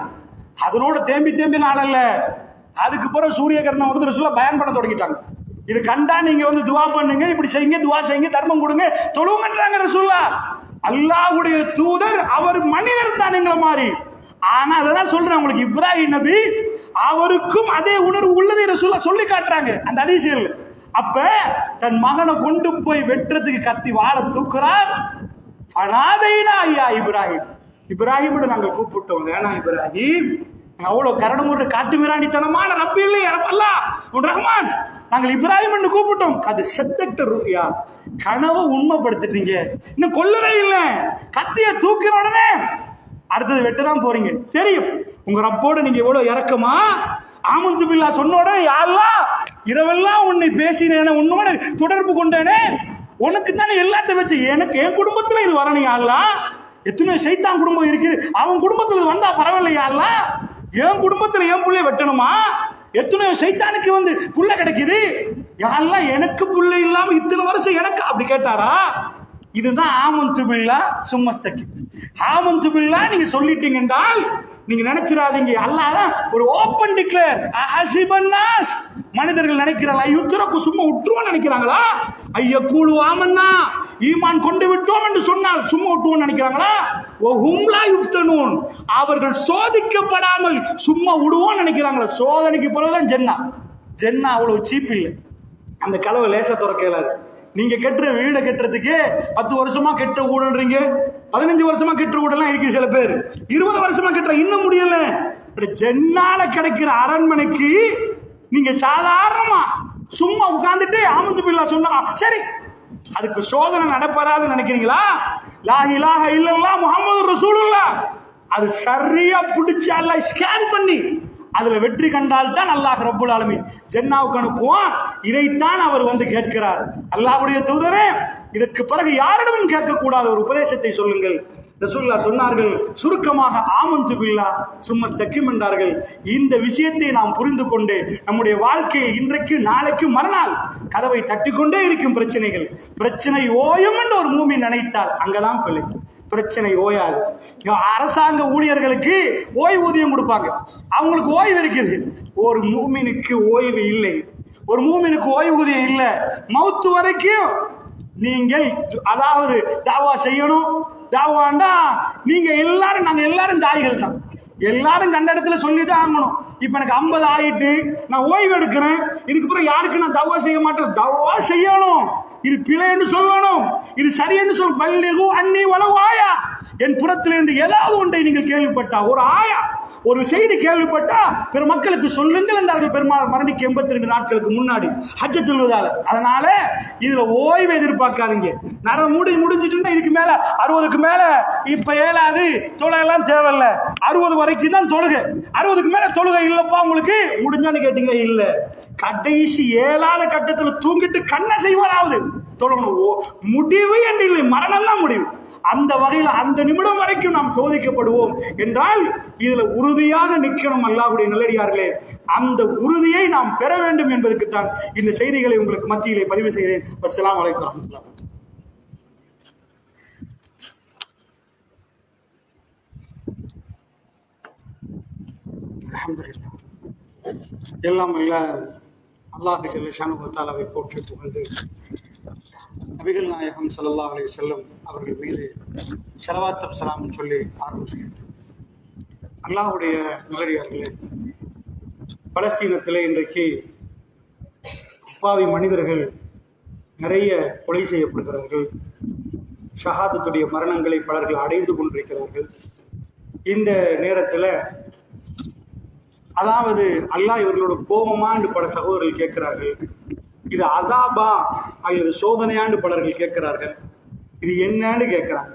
அதனோட தேம்பி தேம்பி நாளல்ல. அதுக்கு பிறகு சூரியகரணம் வந்து ரசூலுல்லாஹ் பயன் பண்ண தொடங்கிட்டாங்க. இது கண்டா நீங்க வந்து துவா பண்ணுங்க, இப்படி செய்யுங்க, துவா செய்யுங்க, தர்மம் கொடுங்க, தொழுவுங்கன்றாங்க ரசூலுல்லாஹ். அல்லாஹ்வுடைய தூதர் அவர் மனிதர் தான் எங்களை மாதிரி. ஆனா அதெல்லாம் சொல்றேன் உங்களுக்கு, இப்ராஹிம் நபி அவருக்கும் அதே உணர்வு உள்ளதை ரசூலுல்லாஹ் சொல்லி காட்டுறாங்க அந்த ஹதீஸ்ல. அப்ப தன் மகனை கொண்டு போய் வெட்டுறதுக்கு கத்தி வாழ தூக்குறார். ஃபனாதைனா யா இப்ராஹிம், இப்ராஹிம் நாங்கள் கூப்பிட்டோம். வேணா இப்ராஹிம், அவ்வளவு கரடுமுறை காட்டு மிராண்டித்தனமான ரப்பி இல்லை அல்லாஹ் உன் ரஹ்மான், நாங்கள் இப்ராஹிம் கூப்பிட்டோம். அது செத்தட்ட ரூயா, கனவை உண்மைப்படுத்திட்டீங்க, இன்னும் கொல்லவே இல்லை. கத்திய தூக்கின உடனே அடுத்தது வெட்டதான் போறீங்க. தெரியும் உங்க ரப்போட நீங்க எவ்வளவு இறக்கமா. ஆமந்து பில்லா சொன்ன உடனே யா அல்லாஹ் இரவெல்லாம் உன்னை பேசினேனே, உன்னோட தொடர்பு கொண்டேனே, உனக்கு தானே எல்லாத்தையும் வச்சு எனக்கு என் குடும்பத்துல இது வரணும் யா அல்லாஹ். எத்தனை சைத்தான் குடும்பம் இருக்கு, அவன் குடும்பத்துல வந்தா பரவாயில்லையா அல்லாஹ். என் குடும்பத்துல என் புள்ளைய வெட்டணுமா? எத்தனை சைத்தானுக்கு வந்து புள்ள கிடைக்குது யா அல்லாஹ், எனக்கு புள்ள இல்லாம இத்தனை வருஷம் எனக்கு அப்படி கேட்டாரா? இதுதான் ஆமந்து பில்லா சும்மஸ்தகி. ஆமந்து பில்லா நீங்க சொல்லிட்டீங்க என்றால் நீங்க நினைச்சிராதீங்க. அல்லாஹ் ஒரு ஓபன் டிக்ளேர். அஹஸிபன்னாஸ், மனிதர்கள் நினைக்கிறாங்களா யுத்ரகு சும்மா விட்டுருவோம் நினைக்கிறாங்களா? ஐயகூலு ஆமன்னா, ஈமான் கொண்டு விட்டோம் என்று சொன்னால் சும்மா விட்டுவோம் நினைக்கிறாங்களா? வஹும் லா யுஃப்தனூன், அவர்கள் சோதிக்கப்படாமல் சும்மா விடுவோம் நினைக்கிறாங்களா? சோதனைக்கு பிறகுதான் ஜென்னா. ஜென்னா அவ்வளவு சீப் இல்லை. அந்த கதவை லேசா திறக்க இயலாது. நீங்க கெட்டுற வீடை கெட்டுறதுக்கு 10 வருஷமா கெட்ட ஊடுன்றீங்க, 15 வருஷமா கெட்ட ஊடெல்லாம் இருக்கு. சில பேர் 20 வருஷமா கெட்ட இன்னும் முடியல. ஜென்னால கிடைக்கிற அரண்மனைக்கு நீங்க சாதாரணமா சும்மா உட்கார்ந்துட்டு ஆமந்து பில்லா சொன்னா சரி, அதுக்கு சோதனை நடப்பறாதுன்னு நினைக்கிறீங்களா? லா இலாஹ இல்லல்லாஹ் முஹம்மது ரசூலுல்லாஹ், அது சரியா பிடிச்சு அல்லாஹ் ஸ்கேன் பண்ணி அதுல வெற்றி கண்டால் தான் அல்லாஹ் ரப்புல் ஆலமீன் ஜன்னாவுக்கு அனுப்புவான். இதைத்தான் அவர் வந்து கேட்கிறார். அல்லாஹ்வுடைய தூதரே, இதற்கு பிறகு யாரிடமும் கேட்கக்கூடாத ஒரு உபதேசத்தை சொல்லுங்கள். ரசூலுல்லாஹ் சொன்னார்கள், சுருக்கமாக ஆமன்து பில்லாஹ் சும்ம தக்கிம் என்றார்கள். இந்த விஷயத்தை நாம் புரிந்து கொண்டு நம்முடைய வாழ்க்கையில் இன்றைக்கு நாளைக்கு மறுநாள் கதவை தட்டிக்கொண்டே இருக்கும் பிரச்சனைகள், பிரச்சனை ஓயும் என்று ஒரு மூமின் நினைத்தால் அங்கதான் பிள்ளை. பிரச்சனை ஓயாது. அரசாங்க ஊழியர்களுக்கு ஓய்வூதியம் கொடுப்பாங்க, அவங்களுக்கு ஓய்வு இருக்குது. ஒரு மூமினுக்கு ஓய்வு இல்லை, ஒரு மூமினுக்கு ஓய்வூதியம் இல்லை. மௌத்து வரைக்கும் நீங்கள் அதாவது தாவா செய்யணும். தாவாண்டா நீங்க எல்லாரும், நாங்க எல்லாரும் தாய்கள் தான், எல்லாரும் கண்ட இடத்துல சொல்லிதான் ஆகணும். இப்ப எனக்கு 50 ஆயிட்டு நான் ஓய்வு எடுக்கிறேன், இதுக்கு பிறகு யாருக்கு நான் தவா செய்ய மாட்டேன். தவா செய்யணும், இது பிழைன்னு சொல்லணும், இது சரியென்று சொல். பல்லிகு அன்னி வலவு ஆயா, என் புறத்திலிருந்து ஏதாவது ஒன்றை நீங்கள் கேள்விப்பட்டா, ஒரு ஆயா ஒரு செய்தி கேள்விப்பட்டா பிற மக்களுக்கு சொல்லுங்கள் என்றார்கள் பெருமாள் மரணிக்கு 82 நாட்களுக்கு முன்னாடி ஹஜ்ஜத்துல் வதால. அதனால இதுல ஓய்வு எதிர்பார்க்காதீங்க. நரம் முடிஞ்சிட்டு இதுக்கு மேல 60க்கு மேல இப்ப ஏழாது தொழுகைலாம் தேவையில்ல, 60 வரைக்கும் தான் தொழுகை, 60க்கு மேல தொழுகை இல்லப்பா உங்களுக்கு முடிஞ்சான்னு கேட்டீங்க. இல்ல, கடைசி 7ஆவது கட்டத்துல தூங்கிட்டு கண்ணை செய்வாராவது தொழணும். முடிவு என்று இல்லை, மரணம் தான் முடிவு. அந்த வகையில் அந்த நிமிடம் வரைக்கும் நாம் சோதிக்கப்படுவோம் என்றால் இதுல உறுதியாக நிற்கணும். அல்லாஹ்வுடைய நல்லடியார்களே, அந்த உறுதியை நாம் பெற வேண்டும் என்பதற்கு தான் இந்த செய்திகளை உங்களுக்கு மத்தியிலே பதிவு செய்தேன். அஸ்ஸலாமு அலைக்கும் வரஹ்மத்துல்லாஹி. அல்ஹம்துலில்லாஹ். எல்லாம் அல்ல அல்லாஹ் ஜல்ல ஷானுஹு வ தஆலாவை போற்றி புகழ்ந்து நபிகள் நாயகம் ஸல்லல்லாஹு அலைஹி வஸல்லம் அவர்கள் மீது ஸலவாத் ஸலாம் சொல்லி ஆரம்பிக்கிறேன். அல்லாஹ்வுடைய நல்லடியார்களே, பலஸ்தீனத்திலே இன்றைக்கு அப்பாவி மனிதர்கள் நிறைய கொலை செய்யப்படுகிறார்கள். ஷஹாதத்துடைய மரணங்களை பலர்கள் அடைந்து கொண்டிருக்கிறார்கள். இந்த நேரத்தில் அதாவது அல்லாஹ் இவர்களோட கோபமான்னு பல சகோதரர்கள் கேட்கிறார்கள். இது அசாபா அல்லது சோதனையாண்டு பலர்கள் கேட்கிறார்கள். இது என்னன்னு கேட்கிறாங்க.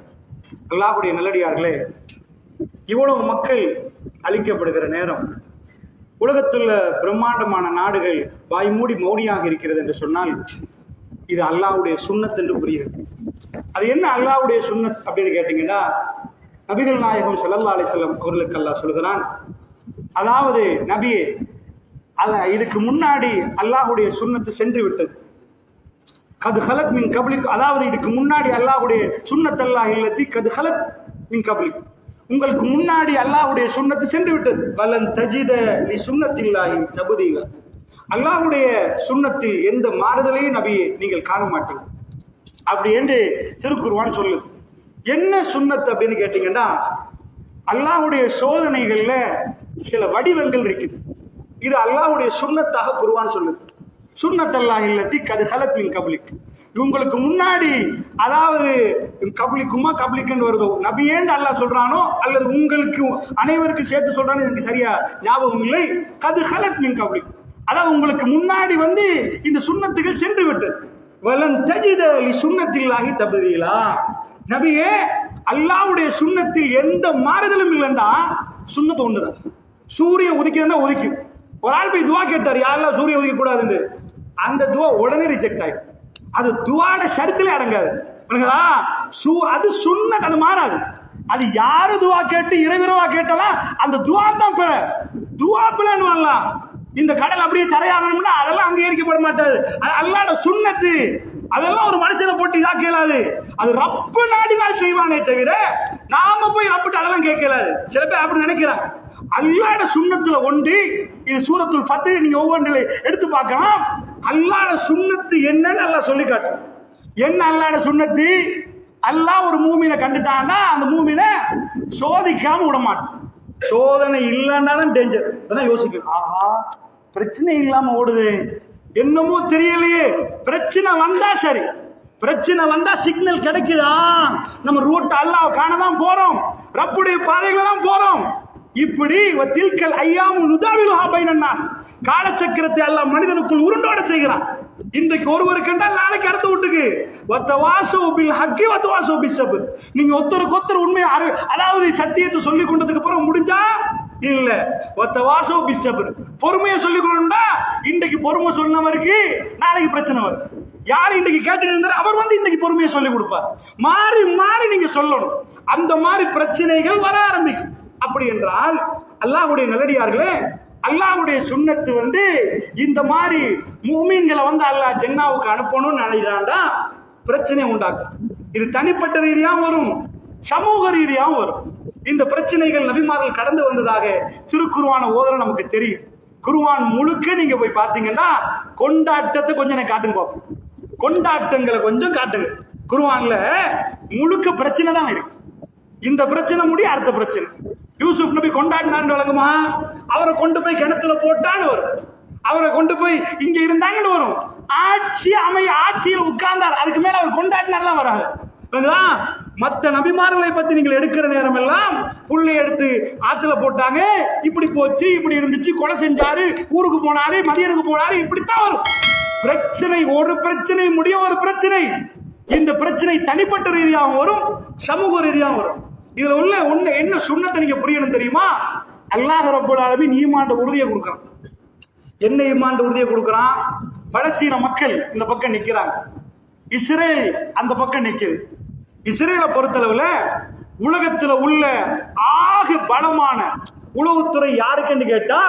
அல்லாஹ்வுடைய நல்லடியார்களே, இவ்வளவு மக்கள் அழிக்கப்படுகிற நேரம், உலகத்துள்ள பிரம்மாண்டமான நாடுகள் வாய் மூடி மௌனியாக இருக்கிறது என்று சொன்னால் இது அல்லாஹ்வுடைய சுன்னத் என்று புரியுது. அது என்ன அல்லாஹ்வுடைய சுன்னத் அப்படின்னு கேட்டீங்கன்னா, நபிகள் நாயகம் ஸல்லல்லாஹு அலைஹி வஸல்லம் அவர்களுக்கு அல்லாஹ் சொல்கிறான், அதாவது நபியே, இதுக்கு முன்னாடி அல்லாஹ்வுடைய சுன்னத்து சென்று விட்டது. கது ஹலத் மின் கப்லிக், அதாவது இதுக்கு முன்னாடி அல்லாஹ்வுடைய சுன்னத் அல்லாஹ் இல்லத்தி கது ஹலத் மின் கப்லிக், உங்களுக்கு முன்னாடி அல்லாஹ்வுடைய சுன்னத்து சென்று விட்டது. வலன் தஜித லி சுன்னத்தில்லாஹி தப்தீலா, அல்லாஹ்வுடைய சுன்னத்தில் எந்த மாறுதலையும் நபியே நீங்கள் காண மாட்டீங்க அப்படி என்று திருக்குர்ஆன் சொல்லுது. என்ன சுன்னத் அப்படின்னு கேட்டீங்கன்னா, அல்லாஹ்வுடைய சோதனைகள்ல சில வடிவங்கள் இருக்குது. இது அல்லாஹ்வுடைய சுன்னத்தாக குர்ஆன் சொல்லுது. சுன்னத் அல்லாஹ் இல்லத்தி கது ஹலத் மின் கப்லிக், உங்களுக்கு முன்னாடி, அதாவது கப்லிக்குமா கப்லிக்குன்னு வருதோ நபியேன்னு அல்லாஹ் சொல்றானோ அல்லது உங்களுக்கு அனைவருக்கும் சேர்த்து சொல்றானோ எனக்கு சரியா ஞாபகம் இல்லை. கது ஹலத் மின் கப்லிக், அதாவது உங்களுக்கு முன்னாடி வந்து இந்த சுன்னத்துகள் சென்று விட்டது. வலன் தஜித லி சுன்னத்தில்லாஹி தப்தீலா, நபியே அல்லாஹ்வுடைய சுன்னத்தில் எந்த மாறுதலும் இல்லைண்டா. சுன்னத்து ஒண்ணுதான். சூரியன் உதிக்கிறதா உதிக்கும். ஒரு ஆள் போய் துவா கேட்டார், யாரெல்லாம் சூரியன் உதிக்க கூடாதுன்னு, அந்த துவா உடனே ரிஜெக்ட் ஆயிடும். அது துவாட ஷரத்திலே அடங்காது. அது சுன்னத், அது மாறாது. அது யாரு துவா கேட்டு இரவிரவா கேட்டாலும் அந்த துவா தான் பிழை. துவா பிழைன்னு வரலாம். இந்த கடல் அப்படியே தரையாகணும்னா அதெல்லாம் அங்கீகரிக்கப்பட மாட்டாது. அது அல்லாஹ்வுடைய சுன்னத்து. அதெல்லாம் ஒரு மனுஷனை போட்டு இதா கேளாது. அது ரப்பு நாடினால் செய்வானே தவிர நாம போய் ரப்பிட்டு அதெல்லாம் கேட்கலாது. சில பேர் அப்படி நினைக்கிறாங்க. அல்லாஹ்வுடைய சுன்னத்துல ஒன்று, இது சூரத்துல் ஃபத்ஹ், நீங்க ஒவ்வொன்றிலே எடுத்து பார்க்கலாம். அல்லாஹ்வுடைய சுன்னத்து என்னன்னு அல்லாஹ் சொல்லி காட்டு. என்ன அல்லாஹ்வுடைய சுன்னத்து? அல்லாஹ் ஒரு மூமினை கண்டுட்டான்னா அந்த மூமினை சோதிக்காம விட மாட்டான். சோதனை இல்லைன்னாலும் டேஞ்சர். அதான் யோசிக்கணும். ஆஹா, பிரச்சனை இல்லாம ஓடுது, என்னமோ தெரியலையே. பிரச்சனை வந்தா சரி, பிரச்சனை வந்தா சிக்னல் கிடைக்குதா, நம்ம ரூட் அல்லாஹ் காணதான் போறோம், ரப்புடைய பாதையில தான் போறோம். இப்படி வத்தில்கல் ஐயாமு நுதாவிலுஹா பைனன் நாஸ், காலச்சக்கரத்தை அல்லாஹ் மனிதனுக்குள் உருண்டோட செய்கிறான். இன்றைக்கு ஒருவருக்கு என்றால் நாளைக்கு அடுத்த வீட்டுக்கு. வத்தவாசோ பில் ஹக்கி வத்தவாசோ பிஸ்ஸப்ர், நீங்க ஒருத்தருக்கு ஒருத்தர் உண்மையை அதாவது சத்தியத்தை சொல்லி கொண்டதுக்கு அப்புறம் முடிஞ்சா இல்ல. ஒத்தவாசோ பிசபர், பொறுமையை சொல்லிக் கொள்ளணும்டா. இன்றைக்கு பொறுமை சொன்னவருக்கு நாளைக்கு பிரச்சனை வரும். யார் இன்னைக்கு கேட்டு இருந்தாரு அவர் வந்து இன்னைக்கு பொறுமையை சொல்லிக் கொடுப்பார். மாறி மாறி நீங்க சொல்லணும். அந்த மாதிரி பிரச்சனைகள் வர ஆரம்பிக்கும். அப்படி என்றால் அல்லாஹ்வுடைய நல்லடியார்களே, அல்லாஹ்வுடைய சுன்னத்து வந்து இந்த மாதிரி முஃமின்களை வந்து அல்லாஹ் ஜன்னாவுக்கு அனுப்பணும்னு நினைக்கிறான்டா பிரச்சனை உண்டாக்கும். இது தனிப்பட்ட ரீதியாகவும் வரும், சமூக ரீதியாகவும் வரும். இந்த பிரச்சனைகள் நபிமார்கள் கடந்து வந்ததாக திருக்குர்ஆன் ஓதுற நமக்கு தெரியும். குர்ஆன் முழுக்க நீங்க போய் பாத்தீங்கன்னா கொண்டாட்டத்தை கொஞ்சம் எனக்கு காட்டுங்க பாப்போம். கொண்டாட்டங்களை கொஞ்சம் காட்டுங்க. குர்ஆன்ல முழுக்க பிரச்சனை தான் இருக்கு. இந்த பிரச்சனை முடிய அடுத்த பிரச்சனை. யூசுப் நபி கொண்டாடினான்னு வழங்குமா, அவரை கொண்டு போய் கிணத்துல போட்டான்னு வரும், அவரை கொண்டு போய் இங்க இருந்தாங்கன்னு வரும், ஆட்சியில் உட்கார்ந்தார் அதுக்கு மேல அவர் கொண்டாடினார்லாம் வராது. மற்ற நபிமார்களை பத்தி நீங்கள் எடுக்கிற நேரம் எல்லாம் புள்ளை எடுத்து ஆத்துல போட்டாங்க, இப்படி போச்சு, இப்படி இருந்துச்சு, கொலை செஞ்சாரு, ஊருக்கு போனாரு, மதியனுக்கு போனாரு, இப்படித்தான் வரும் பிரச்சனை. ஒரு பிரச்சனை முடிய ஒரு பிரச்சனை. இந்த பிரச்சனை தனிப்பட்ட ரீதியாகவும் வரும், சமூக ரீதியாகவும் வரும். இதுல உள்ள ஒண்ணு என்ன சுன்னத்தை நீங்க புரியணும் தெரியுமா? அல்லாஹ் ரப்பல் ஆலமீன் ஈமான் உறுதியை கொடுக்கறான். என்ன ஈமான் உறுதியை கொடுக்கறான்? பலஸ்தீன மக்கள் இந்த பக்கம் நிக்கிறாங்க, இஸ்ரேல் அந்த பக்கம் நிக்குது. இஸ்ரேலை பொறுத்தளவுல உலகத்துல உள்ள ஆக பலமான உளவுத்துறை யாருக்குன்னு கேட்டா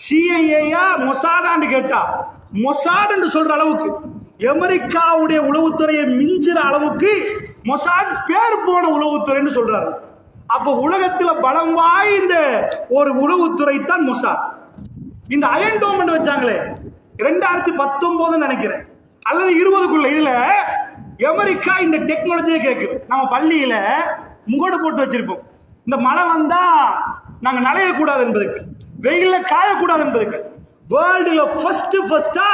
சிஐஏயா மொசாடான்னு கேட்டா மொசாட் என்று சொல்ற அளவுக்கு அமெரிக்காவுடைய உளவுத்துறையை மிஞ்சிற அளவுக்கு மொசாட் பேர் போன உளவுத்துறைன்னு சொல்றாரு. அப்ப உலகத்துல பலம் வாய்ந்த ஒரு உளவுத்துறை தான் மொசாட். இந்த அயன் டோம் வச்சாங்களே 2019 நினைக்கிறேன் அல்லது 20க்குள்ள, இதுல அமெரிக்கா இந்த டெக்னாலஜியை கேட்குது. நம்ம பள்ளியில முகடு போட்டு வச்சிருப்போம், இந்த மழை வந்தா நாங்க நனையக்கூடாது என்பதுக்கு, வெயில்ல காயக்கூடாது என்பதுக்கு. வேர்ல்டுல ஃபர்ஸ்டா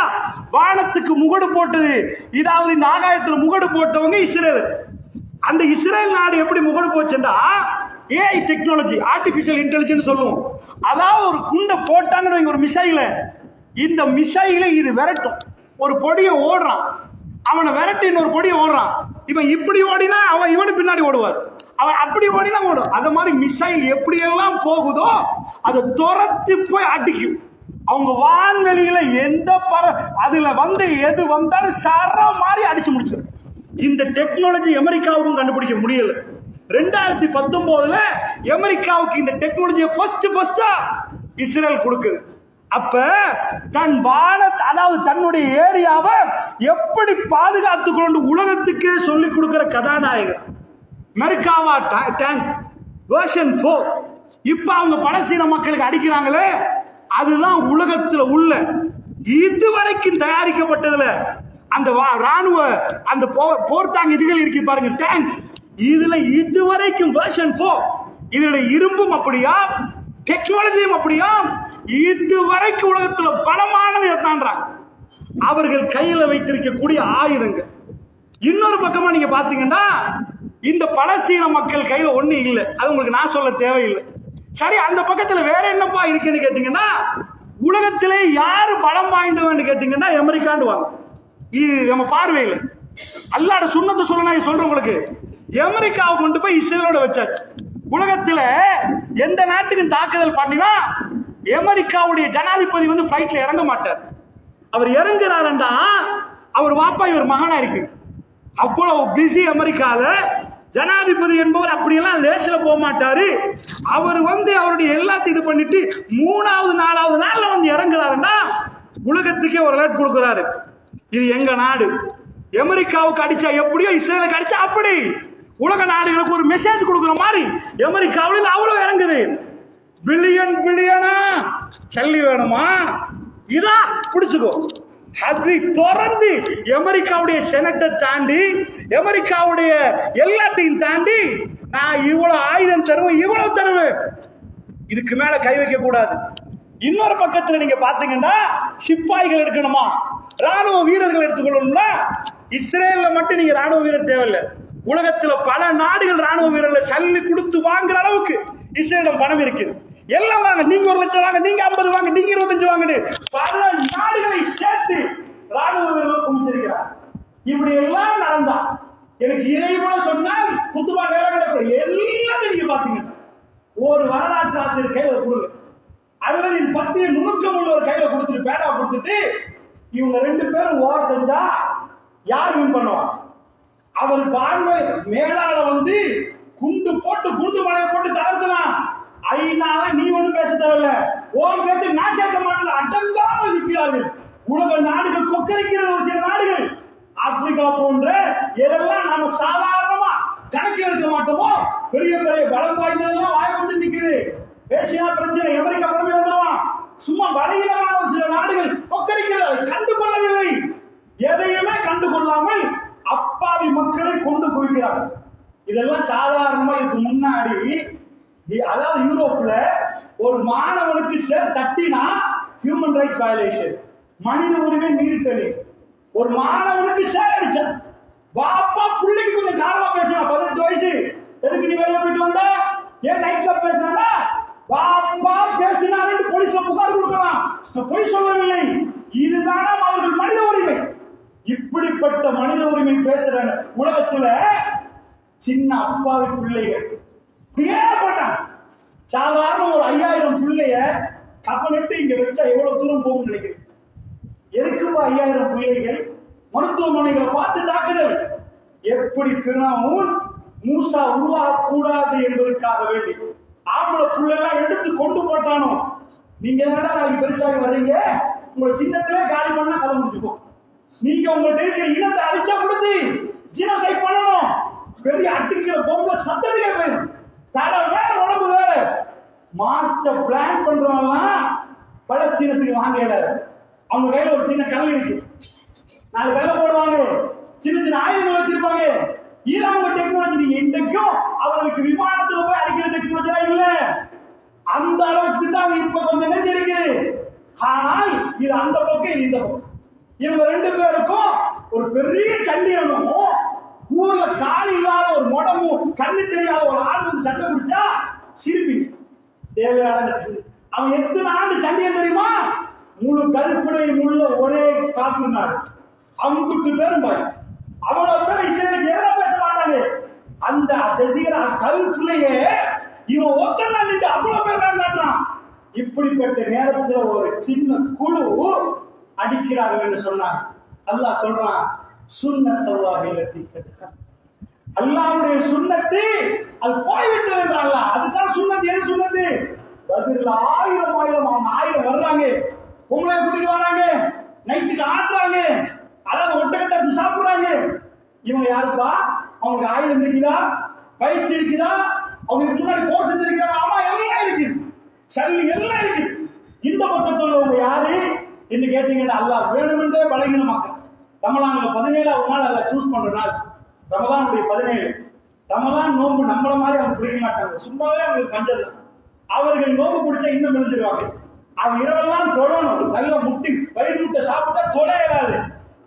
வானத்துக்கு முகடு போட்டது, இதாவது இந்த ஆகாயத்துல முகடு போட்டவங்க இஸ்ரேல். அந்த இஸ்ரேல் நாடு எப்படி முகடு போச்சுன்னா ஏஐ டெக்னாலஜி, ஆர்டிபிஷியல் இன்டெலிஜென்ஸ் சொல்லுவோம். அதாவது ஒரு குண்டை போட்டாங்கன்னு ஒரு மிசைல, இந்த மிசைல இது விரட்டும். ஒரு பொடியை ஓடுறான், அவனை விரட்டி இன்னொரு பொடியை ஓடுறான், இவன் இப்படி ஓடினா அவன் இவனு பின்னாடி ஓடுவார், அவன் அப்படி ஓடினா ஓடும். அது மாதிரி மிசைல் எப்படி எல்லாம் போகுதோ அதை துரத்தி போய் அடிக்கும். அவங்க வான்வெளியில எந்த அதுல வந்து எது வந்தாலும் சர மாதிரி அடிச்சு முடிச்சிடும். இந்த டெக்னாலஜி அமெரிக்காவுக்கும் கண்டுபிடிக்க முடியல. 2019 அமெரிக்காவுக்கு இந்த டெக்னாலஜியை ஃபர்ஸ்டா இஸ்ரேல் கொடுக்குது. அப்ப தன் அதாவது தன்னுடைய ஏரியாவை எப்படி பாதுகாத்துக் கொண்டு உலகத்துக்கே சொல்லிக் கொடுக்கிற கதாநாயகர் மெர்காவா டேங்க் வெர்ஷன் 4 இப்ப அவங்க பலஸ்தீன மக்களுக்கு அடிக்கிறாங்களே, அதுதான் உலகத்துல உள்ள இதுவரைக்கும் தயாரிக்கப்பட்டதுல அந்த ராணுவ அந்த போர்த்தாங்க இதுகள் இருக்கு பாருங்க, டேங்க், இதுல இதுவரைக்கும் வெர்ஷன் 4. இதனுடைய இரும்பும் அப்படியா, டெக்னாலஜியும் அப்படியா, இதுவரைக்கும் உலகத்துல பலமானது எத்தான்றாங்க. அவர்கள் கையில வைத்திருக்கக்கூடிய ஆயுதங்கள். இன்னொரு பக்கமா நீங்க பாத்தீங்கன்னா இந்த பலஸ்தீன மக்கள் கையில ஒண்ணு இல்லை, அது உங்களுக்கு நான் சொல்ல தேவையில்லை. சரி, அந்த பக்கத்துல வேற என்னப்பா இருக்குன்னு கேட்டீங்கன்னா உலகத்திலே யாரு பலம் வாய்ந்தவன்னு கேட்டீங்கன்னா அமெரிக்கான்னு வாங்க. இது நம்ம பார்வையில் அல்லாஹ்வுடைய சுன்னத்தை சொல்லணும் சொல்றேன் உங்களுக்கு. அமெரிக்காவை கொண்டு போய் இஸ்ரேலோட வச்சாச்சு. உலகத்துல எந்த நாட்டுக்கும் தாக்குதல் பண்ணினா அமெரிக்காவுடைய ஜனாதிபதி வந்து ஃபிளைட்ல இறங்க மாட்டார். அவர் இறங்குறாருண்டா அவர் வாப்பா இவர் மகனா இருக்கு. அவ்வளவு பிஸி அமெரிக்கால ஜனாதிபதி என்பவர் அப்படியெல்லாம் லேசில போக மாட்டாரு. அவர் வந்து அவருடைய எல்லாத்தையும் இது பண்ணிட்டு 3வது 4வது நாள்ல வந்து இறங்குறாருன்னா உலகத்துக்கே ஒரு அலர்ட் கொடுக்கிறாரு. இது எங்க நாடு. அமெரிக்காவுக்கு அடிச்சா எப்படியோ இஸ்ரேலுக்கு அடிச்சா அப்படி உலக நாடுகளுக்கு ஒரு மெசேஜ் கொடுக்குற மாதிரி அமெரிக்காவில் அவ்வளவு இறங்குது. பில்லியனா சல்லி வேணுமா, இதா பிடிச்சுக்கோ. அதை தொடர்ந்து அமெரிக்காவுடைய செனட்டை தாண்டி அமெரிக்காவுடைய எல்லாத்தையும் தாண்டி நான் இவ்வளவு ஆயுதம் தருவேன், இவ்வளவு தருவேன், இதுக்கு மேல கை வைக்க கூடாது. இன்னொரு பக்கத்துல நீங்க பாத்தீங்கன்னா சிப்பாய்கள் எடுக்கணுமா, ராணுவ வீரர்கள் எடுத்துக்கொள்ளணும்னா இஸ்ரேல்ல மட்டும் நீங்க ராணுவ வீரர் தேவையில்லை. உலகத்துல பல நாடுகள் ராணுவ வீரர்களை சல்லி கொடுத்து வாங்குற அளவுக்கு இஸ்ரேலிடம் பணம் இருக்குது. எல்லாம் வாங்க, நீங்க 1 லட்சம் வாங்க, நீங்க 50 வாங்க, நீங்க 25 வாங்க, பல நாடுகளை சேர்த்து ராணுவ வீரர்கள் குமிச்சிருக்கிறார். இப்படி எல்லாம் நடந்தா எனக்கு இதை போல சொன்னால் குத்துபா நேரம் எல்லாத்தையும் நீங்க பாத்தீங்கன்னா ஒரு வரலாற்று ஆசிரியர் கையில கொடுங்க, அல்லது இது பத்திய நுணுக்கம் உள்ள ஒரு கையில கொடுத்துட்டு பேடா கொடுத்துட்டு இவங்க 2 பேரும் ஓர் செஞ்சா யார் வின் பண்ணுவா? அவர் பார்வை மேலால வந்து குண்டு மலையை போட்டு தகர்த்தலாம். ஐநால நீ ஒண்ணும் பேச தேவையில்ல, ஓம் பேச்சு நான் கேட்க மாட்டேன். அடங்காம நிற்கிறார்கள் உலக நாடுகள், கொக்கரிக்கிறது ஒரு சில நாடுகள். ஆப்பிரிக்கா போன்ற எதெல்லாம் நாம சாதாரணமா கணக்கில் எடுக்க மாட்டோமோ பெரிய பெரிய பலம் வாய்ந்ததெல்லாம் வாய் வந்து நிக்குது. ஏசியா பிரச்சனை, அமெரிக்கா புறமே வந்துருவான். சும்மா பலகீனமான ஒரு சில நாடுகள் கொக்கரிக்கிறது, கண்டு கொள்ளவில்லை. எதையுமே கண்டு கொள்ளாமல் அப்பாவி மக்களை கொண்டு குவிக்கிறார்கள். இதெல்லாம் சாதாரணமா இதுக்கு முன்னாடி, அதாவது யூரோப்ல ஒரு மாணவனுக்கு தட்டினா ஹியூமன் ரைட்ஸ் வயலேஷன், மனித உரிமை மீறல். ஒரு மாணவனுக்கு சேர் அடிச்சா பாப்பா பிள்ளைக்கு கொஞ்சம் காரமா பேசினா, 18 வயசு, எதுக்கு நீ வெளியே போயிட்டு வந்த, ஏன் நைட் கிளப் பேசினா, பாப்பா பேசினாரு போலீஸ்ல புகார் கொடுக்கலாம். பொய் சொல்லவில்லை. இதுதான அவர்கள் மனித உரிமை. இப்படிப்பட்ட மனித உரிமை பேசுற உலகத்துல சின்ன அப்பாவி பிள்ளைகள் போட்டான். சாதாரண ஒரு 5000 பிள்ளைய கப்பலிட்டு இங்க வச்சா எவ்வளவு தூரம் போகும் நினைக்கிறேன்? எதுக்குப்பா 5000 பிள்ளைகள்? மருத்துவமனைகளை பார்த்து தாக்குதல். எப்படி ஃபிரௌன் மூசா உருவாகக்கூடாது என்பதற்காக வேண்டி ஆம்பளை புள்ளெல்லாம் எடுத்து கொண்டு போட்டானோ. நீங்க என்னடா நாளைக்கு பெருசாகி வர்றீங்க, உங்களை சின்னத்திலே காலி பண்ணா கதை முடிச்சுப்போம். நீங்க உங்கள்ட்ட இருக்கிற இனத்தை அழிச்சா கொடுத்து ஜீனோசைட் பண்ணணும். பெரிய அட்டிக்கிற பொம்பளை சத்தத்துக்கே போயிடும். தலை வேற உடம்பு வேற. மாஸ்டர் பிளான் பண்றவங்கலாம் பலச்சீனத்துக்கு வாங்கல. அவங்க கையில ஒரு சின்ன கல் இருக்கு, 4 வெள்ளை போடுவாங்க, சின்ன சின்ன ஆயுதங்கள் வச்சிருப்பாங்க. ஈரான் டெக்னாலஜி நீங்க இன்றைக்கும் அவர்களுக்கு விமானத்துல போய் அடிக்கிற டெக்னாலஜி இல்ல. அந்த அளவுக்கு தான் இப்ப கொஞ்சம் நெஞ்சு இருக்கு. ஆனால் இது அந்த பக்கம் இந்த பக்கம். இவங்க 2 பேருக்கும் ஒரு பெரிய சண்டியனும் ஊர்ல கால் இல்லாத ஒரு மொடமும் கண்ணு தெரியாத ஒரு ஆள் வந்து சண்டை பிடிச்சா சிரிப்பி தேவையான. அவன் எத்தனை ஆண்டு சண்டியன் தெரியுமா? முழு கல்ஃபிலையும் உள்ள ஒரே காற்று நாடு. அவங்க பேரும் பாய் அவ்வளவு பேர் இஸ்ரேலுக்கு எதிராக பேச மாட்டாங்க. அந்த ஜசீரா கல்ஃபிலேயே இவன் ஒத்தனை நின்று அவ்வளவு பேர் காட்டுறான். இப்படிப்பட்ட நேரத்தில் ஒரு சின்ன குழு அடிக்கிறார்கள் என்று சொன்னார். அல்லாஹ் சொல்றான், சுன்னத்துல்லாஹி லத்தி அல்லாஹ்வுடைய சுன்னத்து அது போய்விட்டது என்றால் அதுதான் சுன்னத்து. எது சுன்னத்து? பதில் 1000 வர்றாங்க, உங்களை கூட்டிட்டு வராங்க, நைட்டுக்கு ஆட்டுறாங்க, அதாவது ஒட்டகத்தை எடுத்து சாப்பிடுறாங்க. இவங்க யாருப்பா? அவங்களுக்கு ஆயுதம் இருக்குதா, பயிற்சி இருக்குதா, அவங்களுக்கு முன்னாடி போர் செஞ்சிருக்கிறாங்க, ஆமா எல்லாம் இருக்கு, சல்லி எல்லாம் இருக்கு. இந்த பக்கத்தில் உள்ளவங்க யாரு என்று கேட்டீங்கன்னா அல்லாஹ் வேணுமென்றே பலகீனமாக்க. ரமலான்ல 17வது நாள் அல்லாஹ் சூஸ் பண்ற நாள் ரமலானுடைய 17. ரமலான் நோன்பு நம்மள மாதிரி அவங்க பிடிக்க மாட்டாங்க, சும்மாவே அவங்களுக்கு பஞ்சம். அவர்கள் நோன்பு பிடிச்சா இன்னும் விழுந்துருவாங்க. அவங்க இரவெல்லாம் தொடரணும், நல்ல முட்டி வயிறு முட்டை சாப்பிட்டா தொலையாது.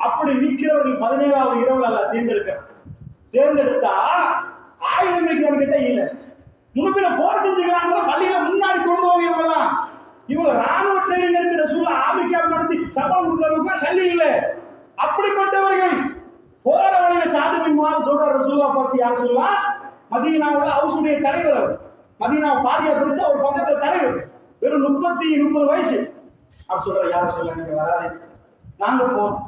அப்படி நிற்கிறவர்கள் 17வது இரவு அல்லாஹ் தேர்ந்தெடுத்தா ஆயுதம் வைக்கிறவங்க கிட்ட இல்ல. முன்பின போர் செஞ்சுக்கிறாங்க, பள்ளியில முன்னாடி கொண்டு போவீங்கலாம். இவங்க ராணுவ ட்ரைனிங் எடுத்து ரசூலா ஆமிக்கா நடத்தி சபா கொடுக்கறதுக்கு சல்லி இல்லை. அப்படிப்பட்டவர்கள் போற வழியில சாதுவின் மாதிரி சொல்ற ரசூலா பார்த்து யார் சொல்லுவா? மதீனாவுல ஹவுஸுடைய தலைவர். அவர் மதீனாவை பாதியா பிடிச்சா ஒரு பக்கத்துல தலைவர், வெறும் 30 வயசு. அவர் சொல்ற யாரும் சொல்ல நீங்க வராது, நாங்க போறோம்.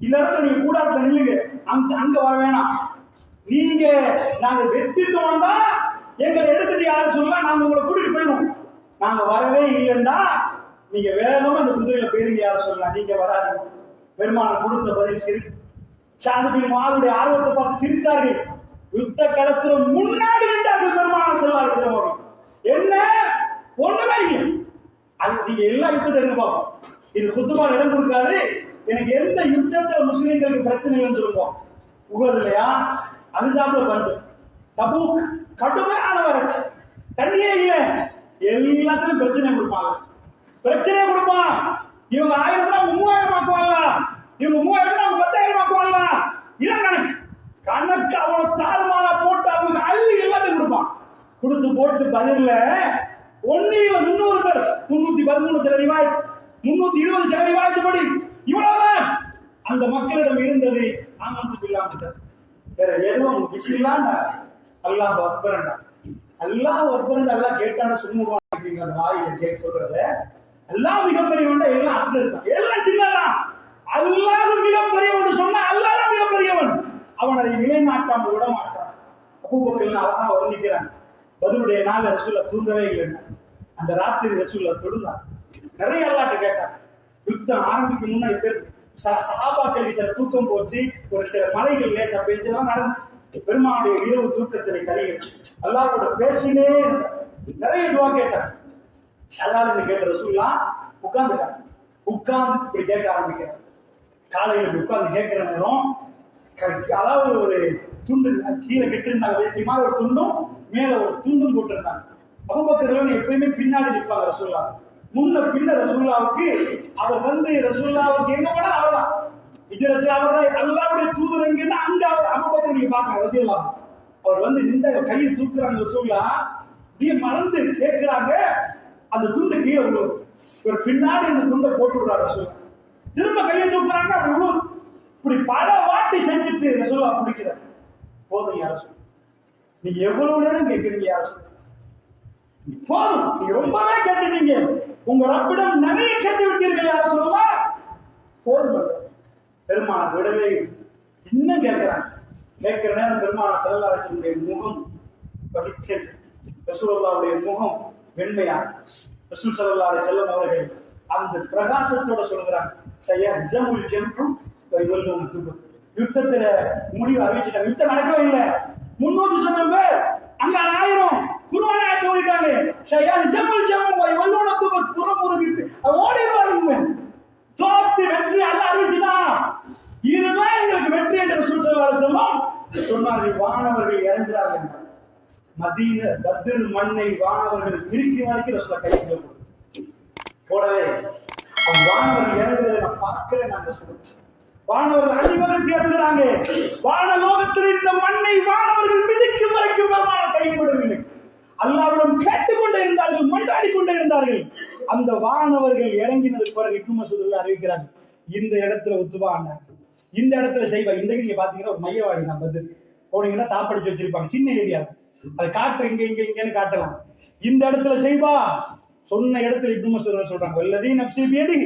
இந்த இடத்துல நீங்க கூடாத்துல நில்லுங்க, அங்க வர வேணாம். நீங்க நாங்க வெற்றிட்டோம்னா எங்களை எடுத்துட்டு யாரும் சொல்லலாம், நாங்க உங்களை கூட்டிட்டு போயிடுவோம். நாங்க வரவே இல்லைன்னா நீங்க வேகமா இந்த குதிரையில போயிருங்க யாரும் சொல்லலாம், நீங்க வராது. பெருமாள் கொடுத்த பதில் சிரிப்பு. சாதுபின் மாதுடைய ஆர்வத்தை பார்த்து சிரித்தார்கள். யுத்த களத்துல முன்னாடி நின்றார்கள் பெருமாள் செல்வாரு சிரமம். என்ன ஒண்ணுமே இல்லை. அது நீங்க எல்லா யுத்தத்தை எடுத்து பார்ப்போம். இது குத்துபால் இடம் கொடுக்காது. எனக்கு எந்த யுத்தத்துல முஸ்லிம்களுக்கு பிரச்சனை இல்லைன்னு சொல்லுவோம். உகது இல்லையா, அஞ்சாப்புல பஞ்சம், தபூக் கடுமையான வறட்சி, தண்ணியே இல்லை, எல்லாத்துலயும் பிரச்சனை கொடுப்பாங்க. பிரச்சனையே கொடுப்பான். இவங்க 1000 3000 ஆக்குவாங்க, இவங்க 3000 10,000 ஆக்குவாங்க. இதான் கணக்கு அவ்வளவு தாறுமாறா போட்டு அவங்க அள்ளி எல்லாத்தையும் கொடுப்பான். கொடுத்து போட்டு பதில 300 பேர் 313 சில ரிவாய் 320 சில ரிவாயத்துப்படி இவ்வளவுதான் அந்த மக்களிடம் இருந்தது. ஆமந்து பில்லாம வேற எதுவும் பிஸ்மில்லாஹ் அல்லாஹ் அக்பர். அல்லாஹ் ஒருத்தர் நல்லா கேட்டாலும் சும்முவாங்க அந்த வாயில கேட்க சொல்றத எல்லாம் மிகப்பெரியவன் எல்லாம் அசுரர் தான், எல்லாம் சின்னதான். அல்லாஹ் மிகப்பெரியவன் சொன்னா அல்லாஹ் மிகப்பெரியவன், அவன் அதை நிலைநாட்டாமல் விட மாட்டான். அபூபக்கர் அழகா வர்ணிக்கிறான். பதிலுடைய நாள் ரசூல்லா தூங்கவே இல்லை. அந்த ராத்திரி ரசூல்லா தொழுதான். நிறைய அல்லாட்ட கேட்டான். யுத்தம் ஆரம்பிக்கும் முன்னாடி பேர் சஹாபாக்கள் சில தூக்கம் போச்சு, ஒரு சில மலைகள் லேசா பெஞ்செல்லாம் நடந்துச்சு. பெருமானுடைய இரவு தூக்கத்திலே கழிகிறது. அல்லாஹ்வோட பேசினே நிறைய இதுவா கேட்டான். சதாலின்னு கேட்ட ரசூல்லா உட்கார்ந்துட்டாங்க. உட்கார்ந்து இப்படி கேட்க ஆரம்பிக்கிறார். காலையில உட்கார்ந்து கேட்கிற நேரம் அதாவது ஒரு துண்டு கீழே கெட்டிருந்தாங்க, வேஷ்டி மாதிரி ஒரு துண்டும் மேல ஒரு துண்டும் போட்டிருந்தாங்க. அபூபக்கர் எப்பயுமே பின்னாடி நிற்பாங்க ரசூல்லா. முன்ன பின்ன ரசூல்லாவுக்கு அவர் ரசூல்லாவுக்கு என்ன பண்ணா அவர்தான் இஜரத்து, அவர்தான் அல்லாஹ்வுடைய தூதர் எங்கன்னா அங்க அவர் அபூபக்கர் நீங்க பாக்க ரதியல்லாஹு அவர் இந்த கையை தூக்குறாங்க. ரசூல்லா அப்படியே மறந்து கேட்கிறாங்க. அந்த துண்டு கீழே விழுவுது. ஒரு பின்னாடி அந்த துண்டை போட்டு விடுறாரு ரசூல்லா. திரும்ப கையை தூக்குறாங்க, அப்படி விழுவுது. இப்படி பல வாட்டி செஞ்சுட்டு ரசூல்லா பிடிக்கிறார். போதும் யார சொல்லு, நீங்க எவ்வளவு நேரம் கேட்கிறீங்க யார சொல்லு, போதும் நீங்க ரொம்பவே கேட்டுட்டீங்க, உங்க ரப்பிடம் நிறைய கேட்டு விட்டீர்கள் யார சொல்லுவா, போதும். பெருமான விடவே இன்னும் கேட்கிறாங்க. கேட்கிற நேரம் பெருமான ஸல்லல்லாஹு அலைஹி வஸல்லம் முகம் படிச்சது. ரசூலுல்லாஹ்வுடைய முகம் வெண்மையா. ரசூல் ஸல்லல்லாஹு அலைஹி வஸல்லம் அவர்கள் அந்த பிரகாசத்தோட சொல்கிறாங்க, சயஹ்ஸமுல் ஜம்உ வ யுவல்லுன துபுர். யுத்தத்துல முடிவு அறிவிச்சிட்டாங்க. யுத்தம் நடக்கவே இல்லை. 300 சொன்ன பேர் அங்க 1000 குர்ஆன் ஆயத்தை ஓதிட்டாங்க. சயஹ்ஸமுல் ஜம்உ வ யுவல்லுன துபுர். புறம் ஓதிட்டு ஓடிடுவாங்க. தோத்து வெற்றி அல்லாஹ் அறிவிச்சிட்டான். இதுதான் எங்களுக்கு வெற்றி என்று ரசூல் ஸல்லல்லாஹு அலைஹி வஸல்லம் சொன்னார்கள். வானவர்கள் இறங்குறார்கள். மதீன பத்ர் மண்ணை வானவர்கள் இறுக்கி வரைக்கும் ரசூலுல்லாஹ் கையில போடவே வானவர்கள் இறங்குறதை நான் பார்க்கிறேன். நாங்க சொல்றோம் வானவர்கள் அணிவகுத்து இறங்குறாங்க. வானலோகத்தில் இந்த மண்ணை வானவர்கள் மிதிக்கும் வரைக்கும் பெருமானார் கைவிடவில்லை. அல்லாஹ்விடம் கேட்டுக்கொண்டே இருந்தார்கள், மன்றாடி கொண்டே இருந்தார்கள். அந்த வானவர்கள் இறங்கினதுக்கு பிறகு இப்னு மஸ்ஊத் அறிவிக்கிறாங்க, இந்த இடத்துல உத்துபா ஆனாங்க, இந்த இடத்துல செய்வா. இன்றைக்கு நீங்க பாத்தீங்கன்னா ஒரு மையவாடி நான் வந்து போனீங்கன்னா தாப்படிச்சு வச்சிருப்பாங்க, சின்ன ஏரியா. அதை காட்டு இங்க இங்க இங்கன்னு காட்டலாம். இந்த இடத்துல செய்வா சொன்ன இடத்துல இப்னு மஸ்ஊத் சொல்றாங்க, வல்லதீ நஃப்ஸி பியதி,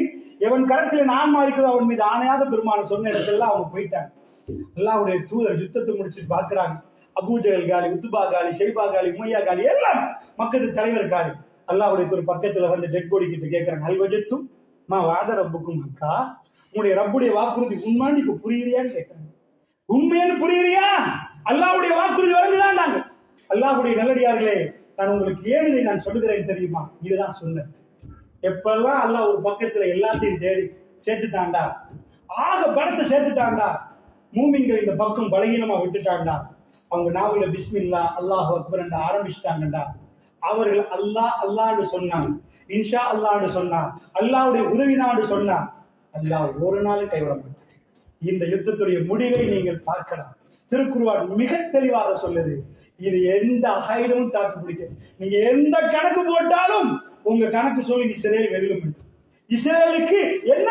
எவன் கரத்துல நான் மாறிக்கிறதோ அவன் மீது ஆணையாக பெருமான சொன்ன இடத்துல அவங்க போயிட்டாங்க. அல்லாஹ்வுடைய தூதர் யுத்தத்தை முடிச்சுட்டு பாக்குறாங்க. அபூஜஹல் காலி, உத்துபா காலி, ஷைபா காலி, உமையா காலி, எல்லாம் மக்கத்து தலைவர் காலி. அல்லாஹ்வுடைய ஒரு பக்கத்துல வந்து டெட் பாடி கிட்ட கேட்கிறாங்க, ஹல் வஜத்தும் மா வாத ரப்புக்கும் அக்கா, உங்களுடைய ரப்புடைய வாக்குறுதி உண்மைன்னு இப்ப புரியுறியான்னு கேட்கிறாங்க. உண்மைன்னு புரியுறியா? அல்லாஹ்வுடைய வாக்குறுதி வழங்குதான். நாங்க அல்லாஹ்வுடைய நல்லடியார்களே, நான் உங்களுக்கு ஏன் இதை நான் சொல்லுகிறேன் தெரியுமா? இதுதான் சொன்னது. எப்பெல்லாம் அல்லாஹ் ஒரு பக்கத்துல எல்லாத்தையும் தேடி சேர்த்துட்டான்டா, ஆக பலத்தை சேர்த்துட்டான்டா, மூமின்கள் இந்த பக்கம் பலகீனமா விட்டுட்டான்டா, அவங்க நாவல பிஸ்மில்லா அல்லாஹ் அக்பர் என்று ஆரம்பிச்சிட்டாங்கடா, அவர்கள் அல்லாஹ் அல்லாஹ்னு சொன்னாங்க, இன்ஷா அல்லாஹ்னு சொன்னா, அல்லாஹ்வுடைய உதவினான்னு சொன்னா, அல்லாஹ் ஒரு நாளும் கைவிட மாட்டான். இந்த யுத்தத்துடைய முடிவை நீங்கள் பார்க்கலாம். திருக்குர்ஆன் மிக தெளிவாக சொல்லுது, இது எந்த ஆயுதமும் தாக்கு பிடிக்க, நீங்க எந்த கணக்கு போட்டாலும் உங்க கணக்கு சொல்லி இஸ்ரேல் வெல்லும். இஸ்ரேலுக்கு என்ன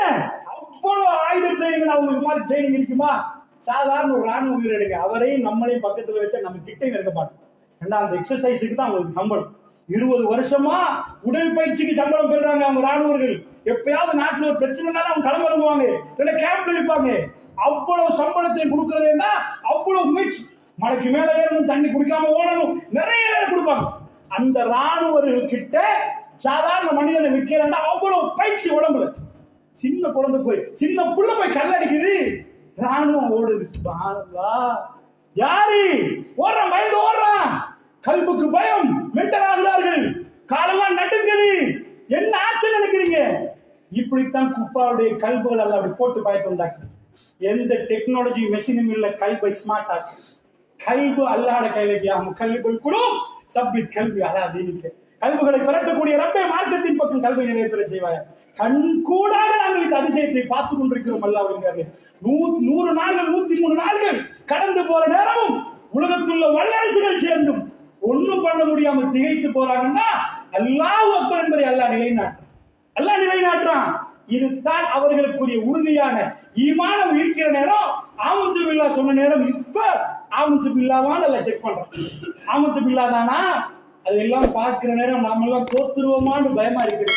அவ்வளவு ஆயுத ட்ரைனிங், அவங்களுக்கு மாதிரி ட்ரைனிங் இருக்குமா? சாதாரண ஒரு ராணுவ வீரர் எடுங்க, அவரையும் நம்மளையும் பக்கத்துல வச்சா நம்ம கிட்டே இருக்க மாட்டோம். ஏன்னா அந்த எக்ஸசைஸுக்கு தான் அவங்களுக்கு சம்பளம். 20 வருஷமா உடல் பயிற்சிக்கு சம்பளம் பெறாங்க அவங்க ராணுவர்கள். எப்பயாவது நாட்டுல ஒரு பிரச்சனைனால அவங்க கிளம்பிடுவாங்க, இல்ல கேம்ப்ல இருப்பாங்க. அவ்வளவு சம்பளத்தை கொடுக்கறதுன்னா அவ்வளவு முயற்சி. மலைக்கு மேல ஏறணும், தண்ணி குடிக்காம ஓடணும், நிறைய வேலை கொடுப்பாங்க. அந்த ராணுவர்கள் கிட்ட சாதாரண மனிதனை விற்கிறா அவ்வளவு பயிற்சி உடம்புல. சின்ன குழந்தை போய் சின்ன புள்ள போய் கல்லடிக்குது, ராணுவம் ஓடுது. யாரு ஓடுறான்? பயந்து ஓடுறான். கல்புக்கு பயம், மென்டல் ஆகிறார்கள், காலெல்லாம் நடுங்குது. என்ன ஆச்சு நினைக்கிறீங்க? இப்படித்தான் குஃபாருடைய கல்புகள் எல்லாம் அப்படி போட்டு பயத்தை உண்டாக்கு. எந்த டெக்னாலஜி மெஷினும் இல்ல, கல்பை ஸ்மார்ட் ஆக்கு. கல்பு அல்லாஹ்வுடைய கையில கல்புல் குலூப் சப்பித் கல்பி அலா தீனிக. கல்புகளை பெறக்கூடிய ரப்பே மார்க்கத்தின் பக்கம் கல்வை நிறைவேற்ற செய்வாய். கண் கூடாக நாங்கள் இந்த அதிசயத்தை பார்த்துக் கொண்டிருக்கிறோம். அல்லாஹ்வுடைய 100 நாள்கள் 103 நாள்கள் கடந்து போற நேரமும் உலகத்துள்ள வல்லரசுகள் சேர்ந்தும் ஒண்ணும் பண்ண முடியாம திகைத்து போறாங்கன்னா அல்லாஹ் அக்பர் என்பதை அல்லாஹ் நிலைநாட்டுறான். இதுதான் அவர்களுக்குரிய உறுதியான ஈமானம் இருக்கிற நேரம். ஆமத்து பில்லாஹ் சொன்ன நேரம் இப்ப ஆமத்து பில்லாவான்னு எல்லாம் செக் பண்றோம். ஆமத்து பில்லாஹ் தானா அதெல்லாம் பார்க்கிற நேரம் நாம எல்லாம் தோத்துருவோமான்னு பயமா இருக்குது.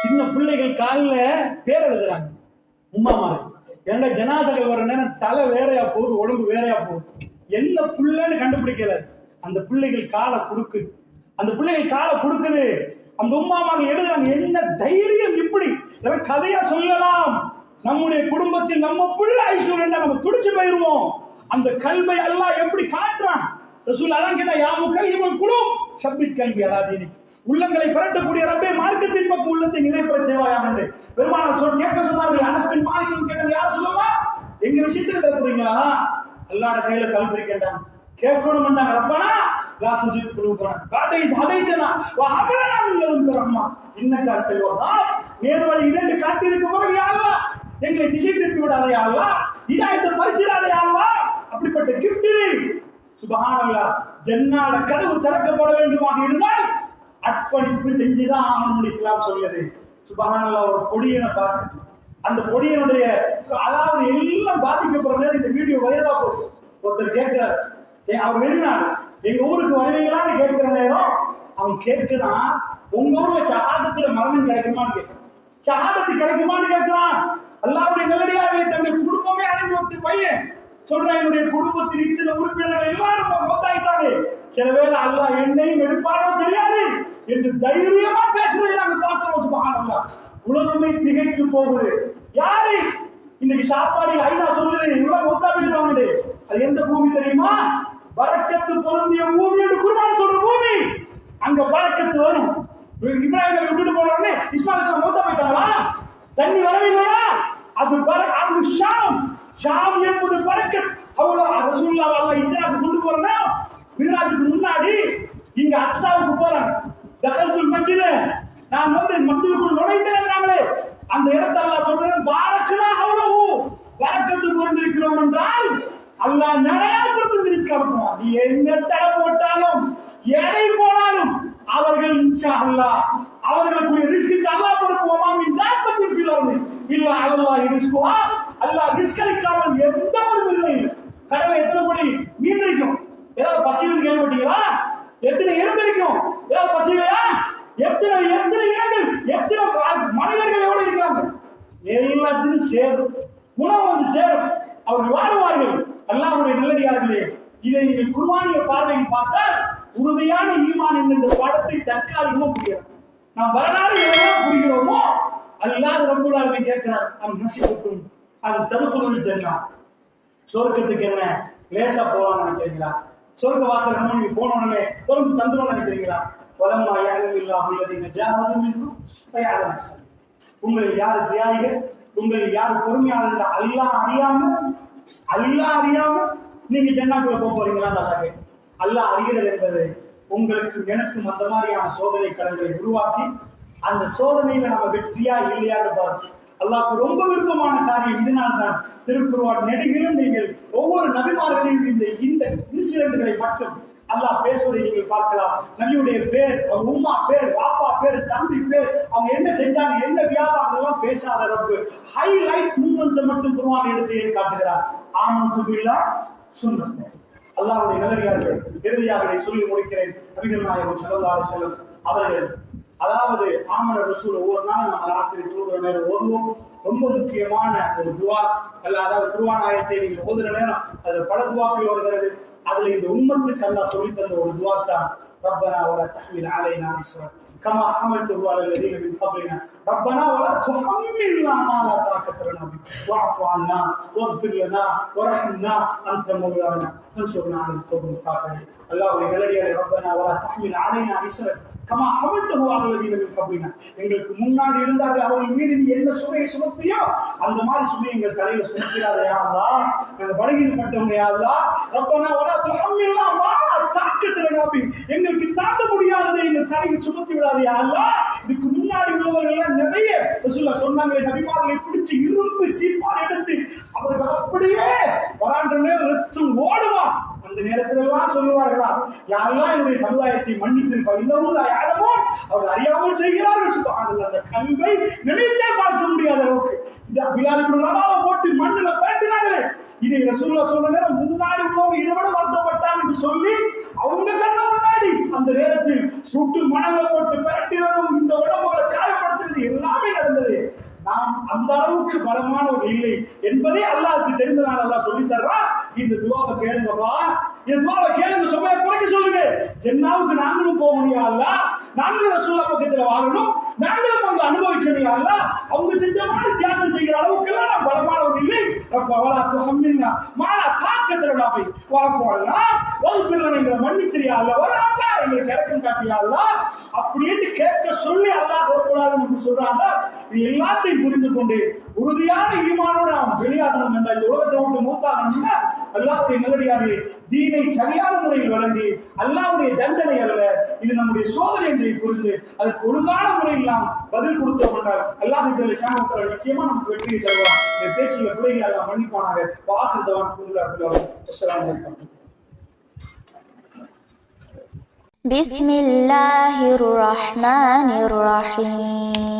சின்ன பிள்ளைகள் காலில் பேர் எழுதுறாங்க உம்மாமாரு. ஏன்னா ஜனாசகள் வர நேரம் தலை வேறையா போகுது, உடம்பு வேறையா போகுது. என்ன பிள்ளைன்னு கண்டுபிடிக்கல. அந்த பிள்ளைகள் காலை கொடுக்குது, அந்த பிள்ளைகள் காலை கொடுக்குது. அந்த உம்மாமாங்க எழுதுறாங்க. என்ன தைரியம்! இப்படி இதெல்லாம் கதையா சொல்லலாம். நம்முடைய குடும்பத்தில் நம்ம பிள்ளை ஐஸ்வர்யா நம்ம துடிச்சு போயிருவோம். அந்த கல்வை அல்லாஹ் எப்படி காட்டுறான். ரசூல் அதான் கேட்டா, யா முகல்லிமுல் குலூப் ஷப்பித் கல்வி அலாதீனி. உள்ளங்களை புரட்டக்கூடிய ரப்பே, மார்க்கத்தின் பக்கம் உள்ளத்தை நிலைப்பட செய்வாயாக என்று பெருமானார் கேட்க சொன்னார்கள். அனஸ் பின் மாலிக் கேட்டாங்க, யார் சொல்லுமா எங்க விஷயத்துல கேட்குறீங்களா? அல்லாஹ்வுடைய கையில கல்வி கேட்டாங்க. கேட்கணும் ரப்பனா லா துஸிக் குலூபனா காதை ஹதைதனா வ ஹபலனா மின் லதுன்க ரஹ்மா இன்னக அன்தல் வஹ்ஹாப். நேர்வழி இதென்று காட்டியிருக்க பிறகு யா அல்லாஹ் எங்களை திசை திருப்பி விடாதே யா அல்லாஹ், ஹிதாயத்தை பறிச்சிடாதே யா அல்லாஹ். அப்படிப்பட்ட கிஃப்ட் இது. சுப்ஹானல்லாஹ். ஜன்னாட கதவு திறக்கப்பட வேண்டுமாக இருந்தால் அர்ப்பணிப்பு செஞ்சுதான் ஆகணும்னு இஸ்லாம் சொல்லுது. சுப்ஹானல்லாஹ். ஒரு பொடியனை பார்த்து அந்த பொடியனுடைய அதாவது எல்லாம் பாதிக்கப்படுற இந்த வீடியோ வைரலா போச்சு. ஒருத்தர் கேட்கிறார், அவர் வெளிநாடு, எங்க ஊருக்கு வருவீங்களான்னு கேட்கிற நேரம் அவன் கேட்கிறான், உங்க ஊர்ல ஷஹாதத்துல மரணம் கிடைக்குமான்னு கேட்கிறான். ஷஹாதத்து கிடைக்குமான்னு கேட்கிறான். அல்லாஹ்வுடைய நல்லடியார்களே, தன்னுடைய குடும்பமே அடைஞ்சு ஒரு பையன் சொல்றான், என்னுடைய குடும்பத்தில் இத்தனை உறுப்பினர்கள் எல்லாரும் மொத்தாயிட்டாங்க, சில வேளை அல்லாஹ் என்னையும் எடுப்பானோ தெரியாது என்று தைரியமா பேசுறதை நாங்க பார்க்கிறோம். சுப்ஹானல்லாஹ். உலகமே திகைத்து போகுது. யாரு இன்னைக்கு சாப்பாடு ஐநா சொல்லுது இவ்வளவு மொத்தா பேசுவாங்க. அது எந்த பூமி தெரியுமா? பரக்கத்து பொருந்திய பூமி என்று குர்ஆன் சொல்ற பூமி. அங்க பரக்கத்து வரும். இப்ராஹிமை விட்டுட்டு போன உடனே இஸ்மாயில் மொத்தா போயிட்டாங்களா? தண்ணி வரவில்லையா? அது அது ஷாம். ஷாம் என்பது பரக்கத். அவ்வளவு ரசூலுல்லாஹ் அல்லாஹ் இஸ்ராக்கு கொண்டு போறனா மிராஜுக்கு முன்னாடி இங்க அக்ஸாவுக்கு போறாங்க. தகல்துல் மஸ்ஜித், நான் வந்து மஸ்ஜிதுக்குள் நுழைந்தேன்றாங்களே, அந்த இடத்தை அல்லாஹ் சொல்றான், பாரக்கனா அவ்வளவு பரக்கத்து பொருந்திருக்கிறோம் என்றால் அல்லாஹ் நிறைய கொடுத்திருக்கிறான். நீ என்ன தடை போட்டாலும் எடை போனாலும் அவர்கள் இன்ஷா அல்லாஹ் அவர்களுக்கு ரிஸ்க் அல்லாஹ் கொடுக்குவான். தாப்பத்தின் பிள்ளை இல்ல அல்லாஹ் ரிஸ்குவா. அல்லாஹ் ரிஸ்க் அளிக்காமல் எந்த ஒரு இல்லை. கடவுள் எத்தனை கோடி மீன் இருக்கும்? ஏதாவது பசிவில் கேள்விப்பட்டீங்களா? எத்தனை எறும்பு இருக்கும்? ஏதாவது பசிவையா? எத்தனை எத்தனை இனங்கள், எத்தனை மனிதர்கள் எவ்வளவு இருக்கிறாங்க? எல்லாத்தையும் சேரும், உணவு வந்து சேரும், அவர்கள் வாழ்வார்கள். அல்லாஹ்வுடைய நல்லடியார்களே, இதை நீங்கள் குர்ஆனிய பார்வையில் பார்த்தால் உறுதியான ஈமான் என்கிற பாடத்தை தற்காலிகமா புரியும். நாம் வரலாறு எல்லாம் புரிகிறோமோ அல்லாஹ் ரப்பல் ஆலமீன் கேட்கிறார், நம் நசிபுக்கும் அது தடுப்புகள் ஜன்னா. சொர்க்கத்துக்கு என்ன லேசா போவான்னு நினைக்கிறீங்களா? சொர்க்க வாசல் நம்ம நீங்க போன உடனே தொடர்ந்து தந்துடும் நினைக்கிறீங்களா? வலம்மா யஅலமில்லாஹு அல்லதீன ஜாஹது மின்கும் ஃபயஅலம. உங்களில் யார் தியாகிகள், உங்களில் யார் பொறுமையாளர்கள் அல்லாஹ் அறியாம நீங்க ஜன்னாக்குள்ள போக போறீங்களா? அல்லாஹ் அறிகிறது என்பது உங்களுக்கு எனக்கும் அந்த மாதிரியான சோதனை கடன்களை உருவாக்கி அந்த சோதனையில நம்ம வெற்றியா இல்லையான்னு பார்த்து அல்லாஹ்க்கு ரொம்ப விருப்பமான காரியம். இதனால்தான் திருக்குர்ஆன் நெடுகிலும் நீங்கள் ஒவ்வொரு நபிமார்களையும் இந்த இன்சிடென்ட்களை மட்டும் அல்லாஹ் பேசுவதை நீங்கள் பார்க்கலாம். நபியுடைய பேர், அவங்க உம்மா பேர், பாப்பா பேர், தம்பி பேர், அவங்க என்ன செஞ்சாங்க, என்ன வியாபாரம் எல்லாம் பேசாத ரப்பு ஹைலைட் மூமெண்ட்ஸை மட்டும் குர்ஆன் எடுத்து காட்டுகிறார். ஆமன்து பில்லாஹ் சுன்னத். அல்லாஹ்வுடைய நல்லடியார்கள், இறுதியாக சொல்லி முடிக்கிறேன். நபிகள் நாயகம் ஸல்லல்லாஹு அலைஹி வஸல்லம் அவர்கள் அதாவது ஆமன ரசூல் ஒவ்வொரு நாள் நம்ம ராத்திரி தூங்குற நேரம் ஓதுவோம். ரொம்ப முக்கியமான ஒரு துவா. அதாவது குர்ஆன் ஆயத்தை நீங்கள் ஓதுற நேரம் அது பல துவாக்கள் வருகிறது. அதுல இந்த உம்மத்துக்கு அல்லாஹ் சொல்லி தந்த ஒரு துவா தான், ரப்பனா வலா தஹ்மில் அலைனா இஸ்ரா கமா ஹமல்துஹு அலல் லதீன மின் கப்லினா ரப்பனா வலா துஹம்மில்னா மா லா தாக்கத லனா பிஹி வஅஃபு அன்னா வக்ஃபிர் லனா வர்ஹம்னா அன்த மௌலானா ஃபன்சுர்னா அலல் கௌமில் காஃபிரீன். அல்லாஹ்வுடைய நல்லடியாரே, ரப்பனா வலா தஹ்மில் அலைனா இஸ்ரா கமா ஹமல்துஹு அலல் லதீன மின் கப்லினா, எங்களுக்கு முன்னாடி இருந்தார்கள் அவர்கள் மீது நீ என்ன சுமையை சுமத்தியோ அந்த மாதிரி சுமையை எங்கள் தலையில சுமத்திடாதே யா அல்லாஹ். நாங்கள் பலகீனப்பட்டவங்க யா அல்லாஹ். ரப்பனா வலா துஹம்மில்னா மா லா தாக்கத லனா பிஹி, எங்களுக்கு தாங்க முடியாததை எங்கள் தலையில் சுமத்தி விடாதே யா அல்லாஹ். இதுக்கு முன்னாடி உள்ளவர்கள் எல்லாம் நிறைய ரசூலுல்லாஹ் சொன்னாங்க, நபிமார்களை பிடிச்சு இரும்பு சீப்பால் எடுத்து அவர்கள் அப்படியே வராண்ட நேரம் ரத்தம் ஓடுவான். அந்த நேரத்தில் எல்லாம் சொல்லுவார்களா, யாரெல்லாம் என்னுடைய சமுதாயத்தை மன்னிச்சிருப்பார், இன்னமும் அவர்கள் அறியாமல் செய்கிறார்கள். அந்த கல்வை நினைத்தே பார்க்க முடியாத அளவுக்கு இந்த பிலால் இப்னு ரபாஹ் போட்டு போட்டு மண்ணுல பரட்டினாங்களே, இதை ரசூலுல்லாஹ் சொன்ன நேரம் முன்னாடி உள்ளவங்க இதை விட வருத்தப்பட்டாங்க என்று சொல்லி அவங்க கண்ண முன்னாடி அந்த நேரத்தில் சுட்டு மணலை போட்டு பரட்டினதும் இந்த உடம்புகளை காயப்படுத்துறது எல்லாமே நடந்தது. நாம் அந்த அளவுக்கு பலமானவர்கள் இல்லை என்பதை அல்லாஹ்வுக்கு தெரிந்ததால் அல்லாஹ் சொல்லி தர்றான். இந்த துஆவை கேளுங்கப்பா, இந்த துஆவை கேளுங்க, சுமையை குறைக்க சொல்லுங்க. ஜன்னாவுக்கு நாங்களும் போகணும் யா அல்லாஹ், நாங்களும் ரசூலுல்லாஹ் பக்கத்துல வாழணும், நாங்களும் வந்து அனுபவிக்கணும் யா அல்லாஹ். அவங்க செஞ்ச மாதிரி தியாகம் செய்கிற அளவுக்கு எல்லாம் நான் பலமானவர்கள் இல்லை. ரப்பவலா துஹம்மில்னா மாலா தாக்கத்துல போய் வாஃபுல்லா வல்பில்லன எங்களை மன்னிச்சிரியா அல்லாஹ், வராதா எங்களுக்கு இறக்கம் காட்டியா அல்லாஹ் அப்படின்னு கேட்க சொல்லி அல்லாஹ் ரப்பல் சொல்றாங்க. இது எல்லாத்தையும் புரிந்து கொண்டு உறுதியான ஈமானோடு நாம் வெளியாகணும் என்ற இந்த உலகத்தை விட்டு மூத்தாகணும்னா அல்லாஹ்வுடைய நல்லடியார்களே, தீனை சரியான முறையில் வழங்கி அல்லாஹ்வுடைய தண்டனை அல்ல, இது நம்முடைய சோதனை என்பதை புரிந்து அதற்கு ஒழுங்கான முறையில் நாம் பதில் கொடுத்தோம் என்றால் அல்லாஹ் நிச்சயமா நமக்கு வெற்றியை தருவார். இந்த பேச்சுள்ள பிள்ளைகளை எல்லாம் மன்னிப்பானாக. வாசல்தவான் Bismillahirrahmanirrahim.